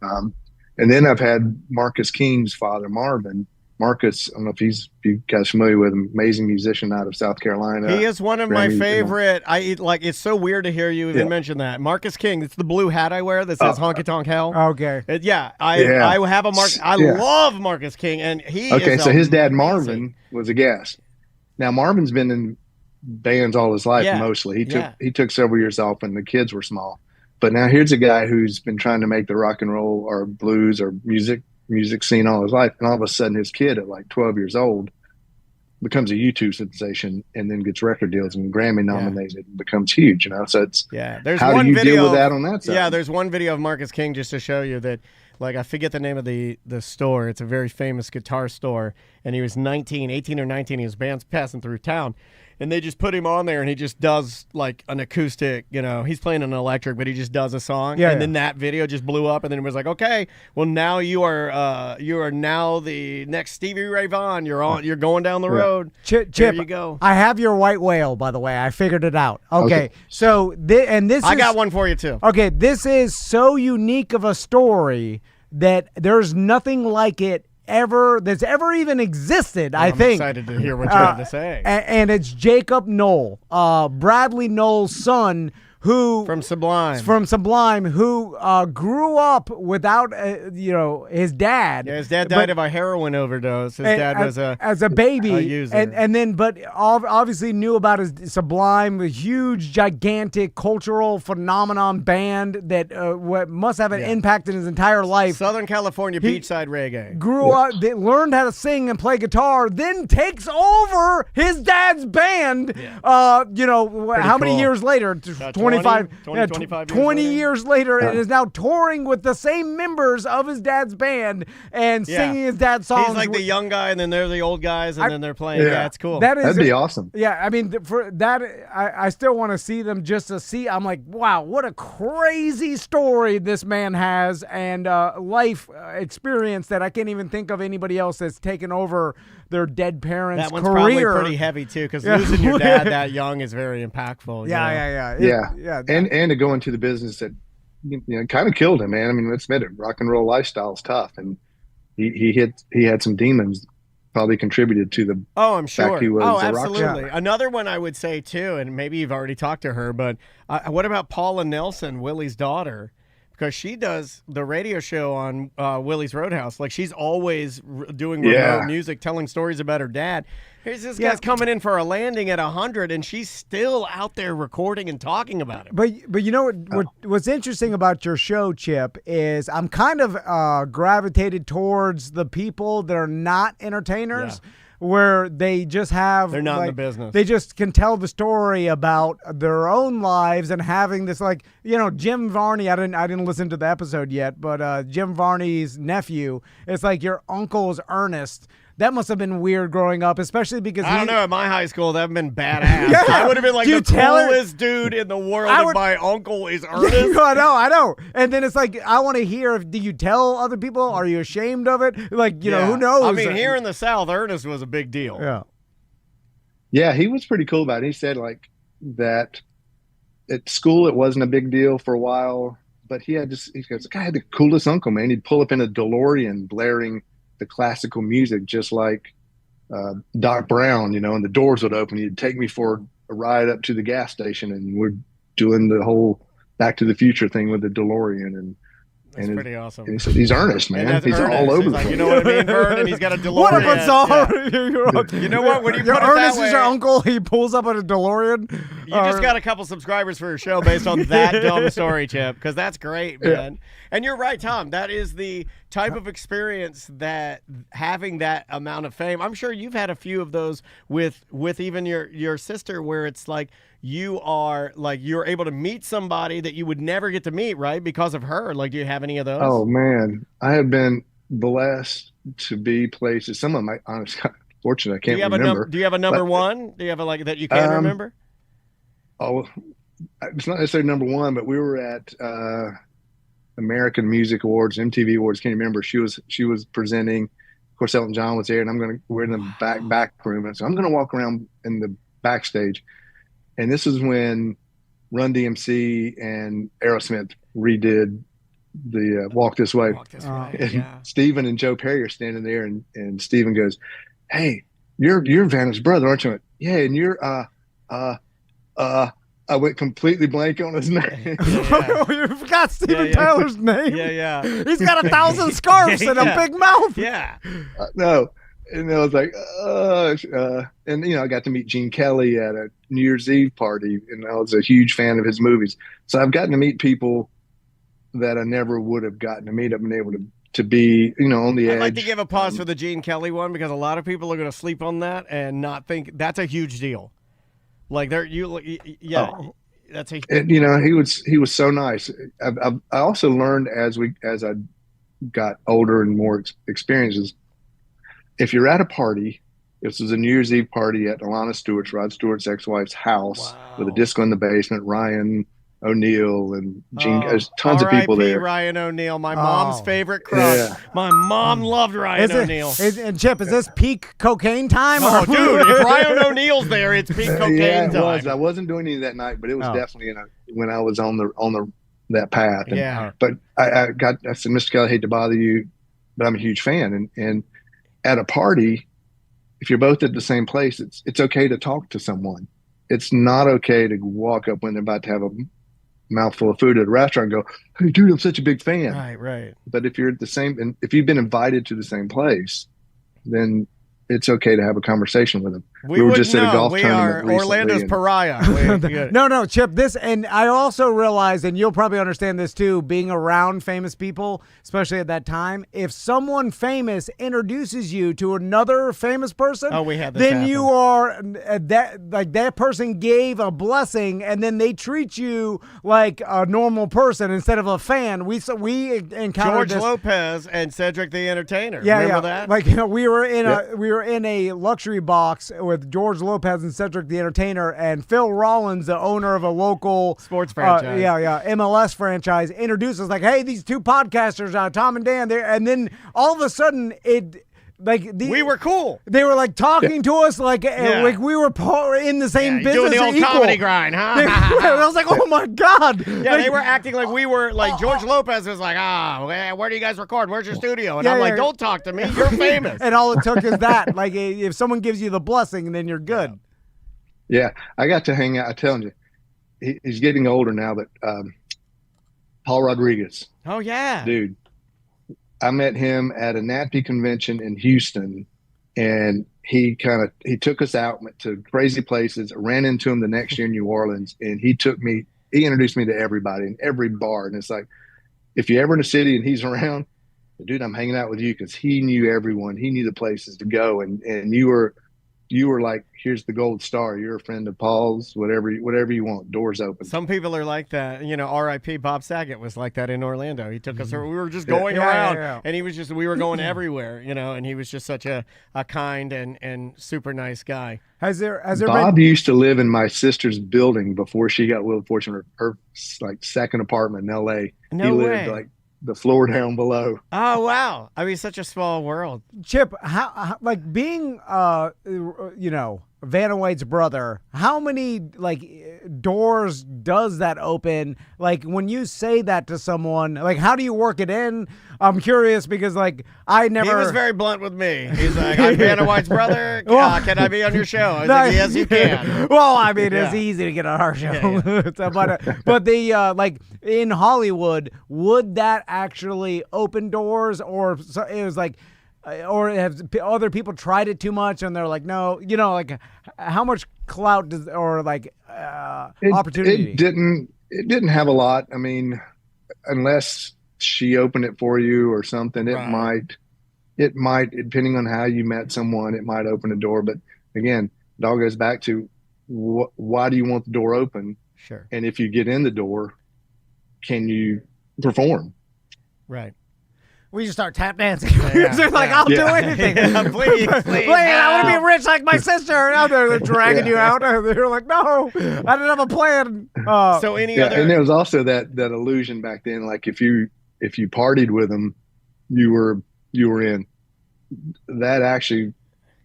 And then I've had Marcus King's father, Marvin. Marcus, I don't know if you guys familiar with him, amazing musician out of South Carolina. He is one of my favorite. It's so weird to hear you even mention that. Marcus King, it's the blue hat I wear that says honky tonk hell. Okay. I have a Marcus. I love Marcus King, and he is so his dad Marvin was a guest. Now Marvin's been in bands all his life mostly. He took several years off when the kids were small. But now here's a guy who's been trying to make the rock and roll or blues or music scene all his life, and all of a sudden his kid at like 12 years old becomes a YouTube sensation and then gets record deals and Grammy nominated and becomes huge, So it's there's how one do you video deal with that on that side? Yeah, there's one video of Marcus King just to show you that, like, I forget the name of the store. It's a very famous guitar store, and he was 18 or 19. His band's passing through town, and they just put him on there, and he just does like an acoustic, he's playing an electric, but he just does a song. Then that video just blew up, and then it was like, okay, well, now you are now the next Stevie Ray Vaughan. You're going down the road. Chip, there you go. I have your white whale, by the way. I figured it out. Okay. So I got one for you too. Okay, this is so unique of a story that there's nothing like it that's ever even existed. I'm excited to hear what you have to say. And it's Jacob Knoll, Bradley Knoll's son, who from Sublime, who grew up without his dad. Yeah, his dad died of a heroin overdose. His dad was as a baby, user. and then but obviously knew about his Sublime, a huge, gigantic cultural phenomenon band that must have an impact in his entire life. Southern California beachside reggae. Grew up, learned how to sing and play guitar, then takes over his dad's band. Yeah. How many years later? 20 years later, and is now touring with the same members of his dad's band and singing his dad's songs. He's like the young guy, and then they're the old guys, and then they're playing. Yeah, it's cool. That'd be awesome. Yeah, I mean, for that, I still want to see them just to see. I'm like, wow, what a crazy story this man has, and life experience that I can't even think of anybody else that's taken over their dead parents' that one's career. Probably pretty heavy too, because losing your dad that young is very impactful. Yeah. And to go into the business that kind of killed him, man. I mean, let's admit it. Rock and roll lifestyle is tough, and he had some demons. Probably contributed to the I'm sure. fact he was a rock absolutely. star. Another one I would say too, and maybe you've already talked to her, but what about Paula Nelson, Willie's daughter? Because she does the radio show on Willie's Roadhouse. Like, she's always doing remote music, telling stories about her dad. Here's this guy's coming in for a landing at 100, and she's still out there recording and talking about it. But you know what's interesting about your show, Chip, is I'm kind of gravitated towards the people that are not entertainers. Yeah. Where they just have, they're not in the business. They just can tell the story about their own lives and having this, like, Jim Varney. I didn't listen to the episode yet, but Jim Varney's nephew. It's like your uncle's Ernest. That must have been weird growing up, especially because I don't know. At my high school, that would have been badass. Yeah. I would have been like the coolest dude in the world if my uncle is Ernest. I know. And then it's like, I want to hear, do you tell other people? Are you ashamed of it? Like, who knows? I mean, here in the South, Ernest was a big deal. Yeah. Yeah, he was pretty cool about it. He said, like, that at school it wasn't a big deal for a while, but he goes, the guy had the coolest uncle, man. He'd pull up in a DeLorean blaring the classical music, just like Doc Brown, and the doors would open. He'd take me for a ride up to the gas station, and we're doing the whole Back to the Future thing with the DeLorean. That's pretty awesome. And he said, he's Ernest, man. He's Ernest. all over the like, place. You know what I mean, Vern? And he's got a DeLorean. What if it's all? Yeah. You know what? When you put it Ernest that way, is your uncle. He pulls up on a DeLorean. You just got a couple subscribers for your show based on that dumb story, Chip, because that's great, man. Yeah. And you're right, Tom. That is the type of experience that having that amount of fame. I'm sure you've had a few of those with even your sister, where it's like you're able to meet somebody that you would never get to meet, right? Because of her. Like, do you have any of those? Oh man, I have been blessed to be places. Some of my honestly, fortunate, I can't remember. Do you have a number one? Do you have a that you can't remember? Oh, it's not necessarily number one, but we were at American Music Awards, MTV Awards. Can't remember. She was presenting. Of course, Elton John was there, and we're in the back room, and so I'm gonna walk around in the backstage. And this is when Run DMC and Aerosmith redid the Walk This Way. And Stephen and Joe Perry are standing there, and Stephen goes, "Hey, you're Vanna's brother, aren't you?" I went, "Yeah, and you're I went completely blank on his name. You forgot Steven Tyler's name. Yeah. He's got 1,000 scarves and a big mouth. Yeah. No. And I was like, and I got to meet Gene Kelly at a New Year's Eve party, and I was a huge fan of his movies. So I've gotten to meet people that I never would have gotten to meet. I've been able to be, on the edge. I'd like to give a pause for the Gene Kelly one, because a lot of people are going to sleep on that and not think that's a huge deal. Like that's a. And, he was so nice. I also learned as I got older and more experiences. If you're at a party, this was a New Year's Eve party at Alana Stewart's, Rod Stewart's ex-wife's house, with a disco in the basement, Ryan O'Neal and Gene. There's tons of people there. Ryan O'Neal, my mom's favorite crush. Yeah. My mom loved Ryan O'Neal. And Chip, is this peak cocaine time? Oh, dude, if Ryan O'Neal's there, it's peak cocaine time. Was. I wasn't doing any of that night, but it was definitely when I was on that path. And, but I said, Mr. Kelly, I hate to bother you, but I'm a huge fan. And at a party, if you're both at the same place, it's okay to talk to someone. It's not okay to walk up when they're about to have a mouthful of food at a restaurant and go, "Hey, dude, I'm such a big fan." Right. But if you're at the same, and if you've been invited to the same place, then it's okay to have a conversation with them. We were just at a golf tournament recently. Orlando's pariah. No, Chip, and I also realized, and you'll probably understand this too, being around famous people, especially at that time, if someone famous introduces you to another famous person, we had this then happen. You are that person gave a blessing, and then they treat you like a normal person instead of a fan. We encountered George Lopez and Cedric the Entertainer. Yeah, remember that? Like we were in a luxury box with George Lopez and Cedric the Entertainer, and Phil Rollins, the owner of a local sports franchise, MLS franchise, introduced us like, "Hey, these two podcasters, Tom and Dan," there, and then all of a sudden we were cool. They were like talking to us like we were in the same business. Doing the old equal. comedy grind, huh? I was like, oh my God. Yeah, they were acting like we were, like George Lopez was like, where do you guys record? Where's your studio? And I'm like, don't talk to me. You're famous. And all it took is that. Like, if someone gives you the blessing, then you're good. Yeah, I got to hang out. I'm telling you, he's getting older now, but Paul Rodriguez. Oh, yeah. Dude, I met him at a NATPE convention in Houston, and he took us out to crazy places. I ran into him the next year in New Orleans, and he introduced me to everybody in every bar. And it's like, if you're ever in a city and he's around, dude, I'm hanging out with you, because he knew everyone. He knew the places to go, and you were like, here's the gold star. You're a friend of Paul's, whatever you want. Doors open. Some people are like that. R.I.P. Bob Saget was like that in Orlando. He took us, we were just going around, and we were going everywhere, and he was just such a kind and super nice guy. Has there Bob used to live in my sister's building before she got Wheel of Fortune, her like second apartment in L.A. No way. Lived like the floor down below. Oh, wow. I mean, such a small world. Chip, how like being, Vanna White's brother, how many doors does that open? Like, when you say that to someone, like, how do you work it in? I'm curious because I never. He was very blunt with me. He's like, I'm Vanna White's brother. Can I be on your show? I was like, yes, you can. Well, I mean, it's easy to get on our show. But the in Hollywood, would that actually open doors, or it was like? Or have other people tried it too much and they're like, no, how much clout does, or opportunity? It didn't have a lot. I mean, unless she opened it for you or something, it might, depending on how you met someone, it might open a door. But again, it all goes back to why do you want the door open? Sure. And if you get in the door, can you perform? Right. We just start tap dancing. They're like, I'll do anything. Please. I want to be rich like my sister. And out there, they're dragging you out. They're like, no, I didn't have a plan. So any other? And there was also that illusion back then. Like if you partied with them, you were in. That actually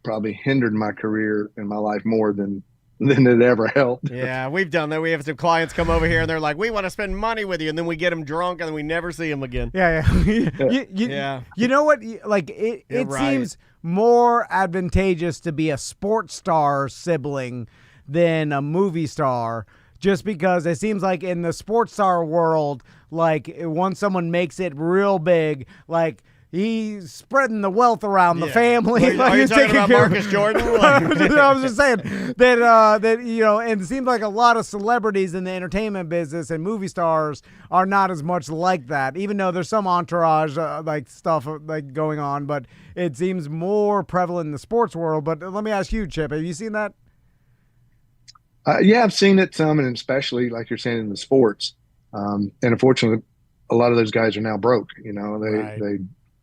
probably hindered my career and my life more than it ever helped. Yeah, we've done that. We have some clients come over here and they're like, we want to spend money with you. And then we get them drunk and then we never see them again. Yeah. You know what? Like, it seems more advantageous to be a sports star sibling than a movie star, just because it seems like in the sports star world, like once someone makes it real big, like, he's spreading the wealth around the family. Are you talking about Marcus Jordan? I was just saying that and it seems like a lot of celebrities in the entertainment business and movie stars are not as much like that, even though there's some entourage stuff going on, but it seems more prevalent in the sports world. But let me ask you, Chip, have you seen that? Yeah, I've seen it some, and especially like you're saying in the sports. And unfortunately, a lot of those guys are now broke.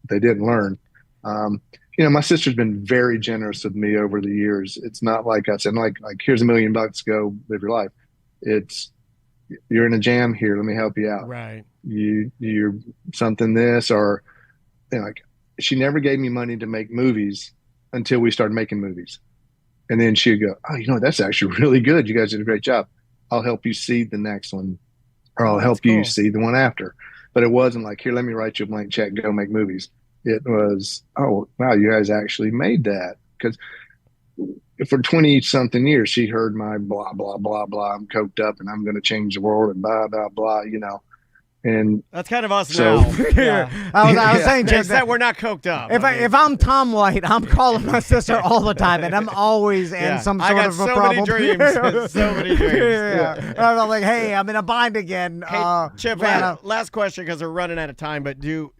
They didn't learn. My sister's been very generous with me over the years. It's not like I said, like here's $1 million, go live your life. It's, you're in a jam here, let me help you out. Right. You're something this, or she never gave me money to make movies until we started making movies. And then she'd go, oh, that's actually really good. You guys did a great job. I'll help you seed the next one, or I'll help you seed the one after. But it wasn't like, here, let me write you a blank check, go make movies. It was, oh, wow, you guys actually made that. Because for 20-something years, she heard my blah, blah, blah, blah. I'm coked up and I'm going to change the world and blah, blah, blah, And that's kind of us now. Yeah. I was saying, Chip, that we're not coked up. If I'm Tom White, I'm calling my sister all the time, and I'm always in some sort of a problem. So many dreams. Yeah. I'm like, hey, I'm in a bind again. Hey, Chip, last question because we're running out of time. But do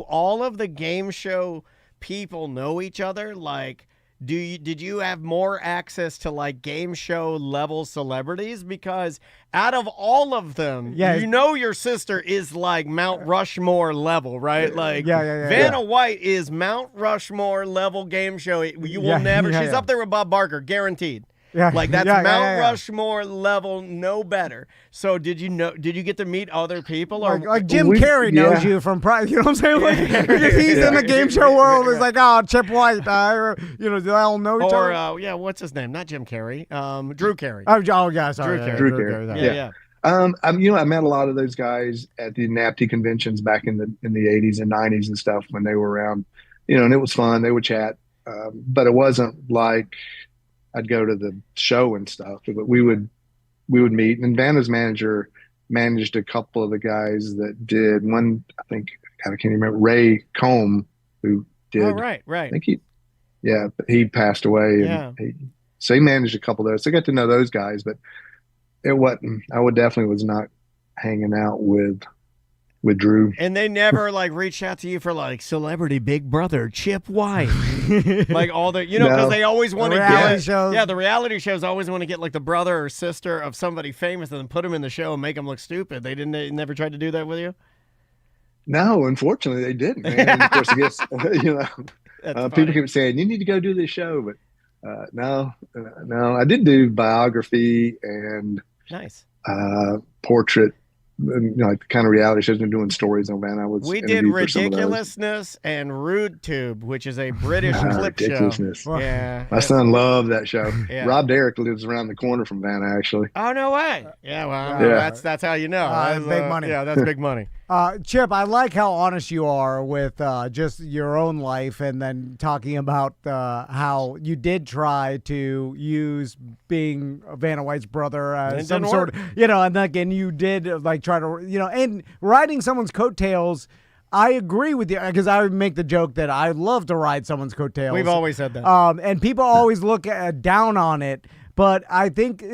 all of the game show people know each other? Like, did you have more access to game show level celebrities? Because out of all of them, your sister is Mount Rushmore level, right? Vanna White is Mount Rushmore level game show. You will never. She's up there with Bob Barker, guaranteed. Yeah, Like that's yeah, Mount yeah. Rushmore level, no better. So did you get to meet other people? Or Like Jim Carrey knows you from you know what I'm saying? Like, he's in the game show world. It's like, oh, Chip White. They all know each other. Or what's his name? Not Jim Carrey. Drew Carey. Oh yeah, sorry. Drew Carey. Yeah. I met a lot of those guys at the NAPTY conventions back in the 80s and 90s and stuff when they were around, and it was fun. They would chat, but it wasn't like I'd go to the show and stuff. But we would meet, and Vanna's manager managed a couple of the guys that did one. I think I can't remember Ray Combe, who did. Oh, right. I think he passed away. And so he managed a couple of those. So I got to know those guys, but it wasn't. I definitely was not hanging out with Drew. And they never reached out to you for celebrity Big Brother Chip White, like all the because they always want to get shows. Yeah, the reality shows always want to get the brother or sister of somebody famous and then put them in the show and make them look stupid. They never tried to do that with you. No, unfortunately, they didn't. Man. And of course, I guess people keep saying you need to go do this show, but no. I did do biography and nice portrait. The kind of reality shows and doing stories on Vanna. We did Ridiculousness and Rude Tube, which is a British clip show. Yeah, my son loved that show. Yeah. Rob Derrick lives around the corner from Vanna, actually. Oh, no way! Yeah, well, that's how you know. That's big money. Yeah, that's big money. Chip, I like how honest you are with just your own life, and then talking about how you did try to use being Vanna White's brother as some sort of, and again, you did try to, and riding someone's coattails. I agree with you because I would make the joke that I love to ride someone's coattails. We've always said that. And people always look down on it. But I think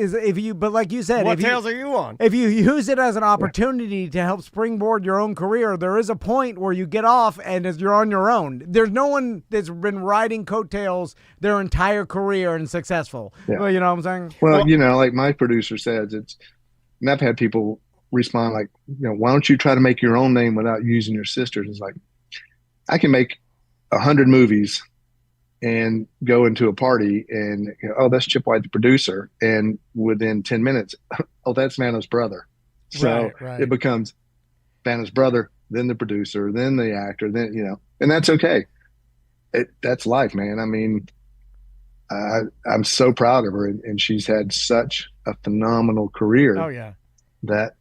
but like you said, what tails are you on? If you use it as an opportunity to help springboard your own career, there is a point where you get off and you're on your own. There's no one that's been riding coattails their entire career and successful. Yeah. Well, you know what I'm saying? Well, like my producer says, and I've had people respond why don't you try to make your own name without using your sisters? It's like, I can make 100 movies and go into a party and, that's Chip White, the producer. And within 10 minutes, that's Vanna's brother. So right. It becomes Vanna's brother, then the producer, then the actor, then, and that's okay. That's life, man. I mean, I'm so proud of her, and she's had such a phenomenal career. Oh, yeah. That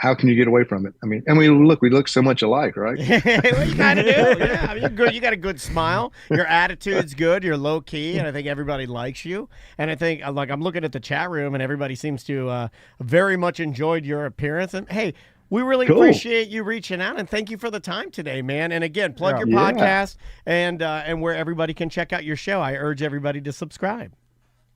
how can you get away from it? I mean, and we look so much alike, right? Well, you kind of do. Yeah, I mean, you're good. You got a good smile. Your attitude's good. You're low key, and I think everybody likes you. And I think, I'm looking at the chat room, and everybody seems to very much enjoyed your appearance. And hey, we really appreciate you reaching out, and thank you for the time today, man. And again, plug your podcast and where everybody can check out your show. I urge everybody to subscribe.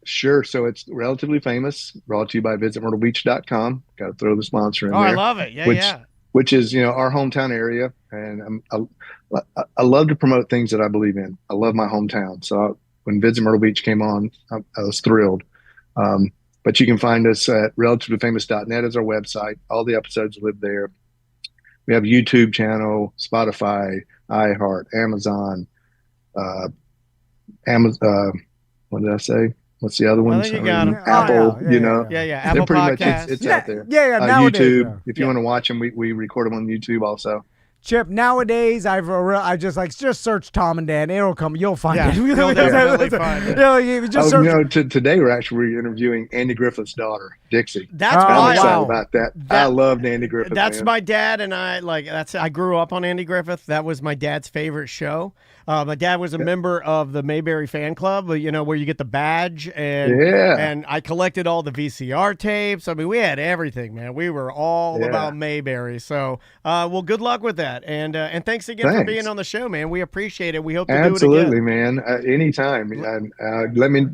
Sure. So it's Relatively Famous, brought to you by visitmyrtlebeach.com. Got to throw the sponsor in there. I love it. Yeah, which is, our hometown area. And I love to promote things that I believe in. I love my hometown. So when Visit Myrtle Beach came on, I was thrilled. But you can find us at relativelyfamous.net as our website. All the episodes live there. We have a YouTube channel, Spotify, iHeart, Amazon, what did I say? What's the other ones? You got them. Apple, Yeah, Apple Podcasts. It's out there. Yeah, nowadays, YouTube. If you want to watch them, we record them on YouTube also. Chip, nowadays I just search Tom and Dan. It'll come. You'll find it. You'll definitely find it. Today we're actually interviewing Andy Griffith's daughter, Dixie. That's I'm excited about that. I loved Andy Griffith. That's man. my dad and I. I grew up on Andy Griffith. That was my dad's favorite show. My dad was a member of the Mayberry fan club, where you get the badge, and I collected all the VCR tapes. I mean, we had everything, man. We were all about Mayberry. So, well, good luck with that, and thanks again for being on the show, man. We appreciate it. We hope to do it again. Absolutely, man. Anytime. Let me.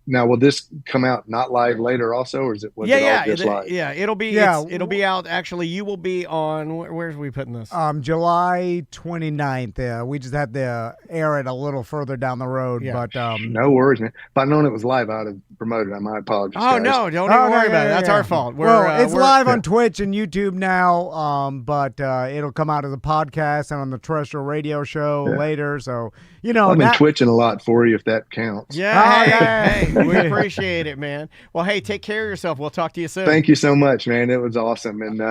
Now, will this come out not live later also, or is it? All just live? Yeah, it'll be. It'll be out. Actually, you will be on. Where's we putting this? July 29th. We just had to air it a little further down the road, but no worries, man. If I'd known it was live, I'd have promoted it. My apologies. Oh guys. no, don't even worry about it. That's our fault. It's live on Twitch and YouTube now, but it'll come out as a podcast and on the terrestrial radio show later. So I've been twitching a lot for you, if that counts. Yeah, hey, We appreciate it, man. Well, hey, take care of yourself. We'll talk to you soon. Thank you so much, man. It was awesome. And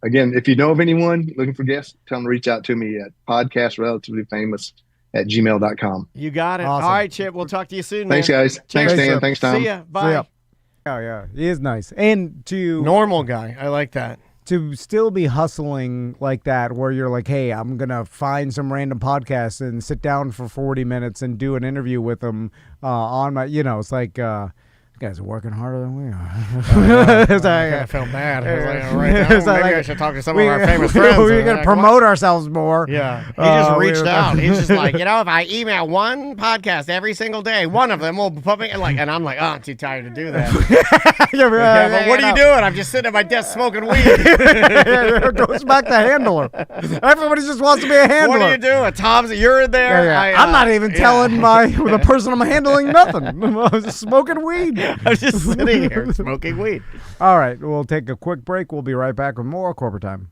again, if you know of anyone looking for guests, tell them to reach out to me at podcastrelativelyfamous@gmail.com. You got it. Awesome. All right, Chip. We'll talk to you soon, Thanks, man. guys. Cheers. Thanks, Dan. Thanks, Tom. See ya. Bye. ya. Oh, yeah. He is nice. And to Normal guy. I like that. to still be hustling like that, where you're like, hey, I'm going to find some random podcast and sit down for 40 minutes and do an interview with them on my, it's like, you guys are working harder than we are. I felt bad. I was like, all right, maybe I should talk to some of our famous friends. We're going to promote ourselves more. Yeah. He just reached out. He's just like, if I email one podcast every single day, one of them will put me, and I'm like, I'm too tired to do that. But what are you doing? I'm just sitting at my desk smoking weed. It goes back to handler. Everybody just wants to be a handler. What are you doing? Tom's, you're in there. Yeah. I'm not even telling the person I'm handling nothing. I was just smoking weed. I'm just sitting here smoking weed. All right, we'll take a quick break. We'll be right back with more Corporate Time.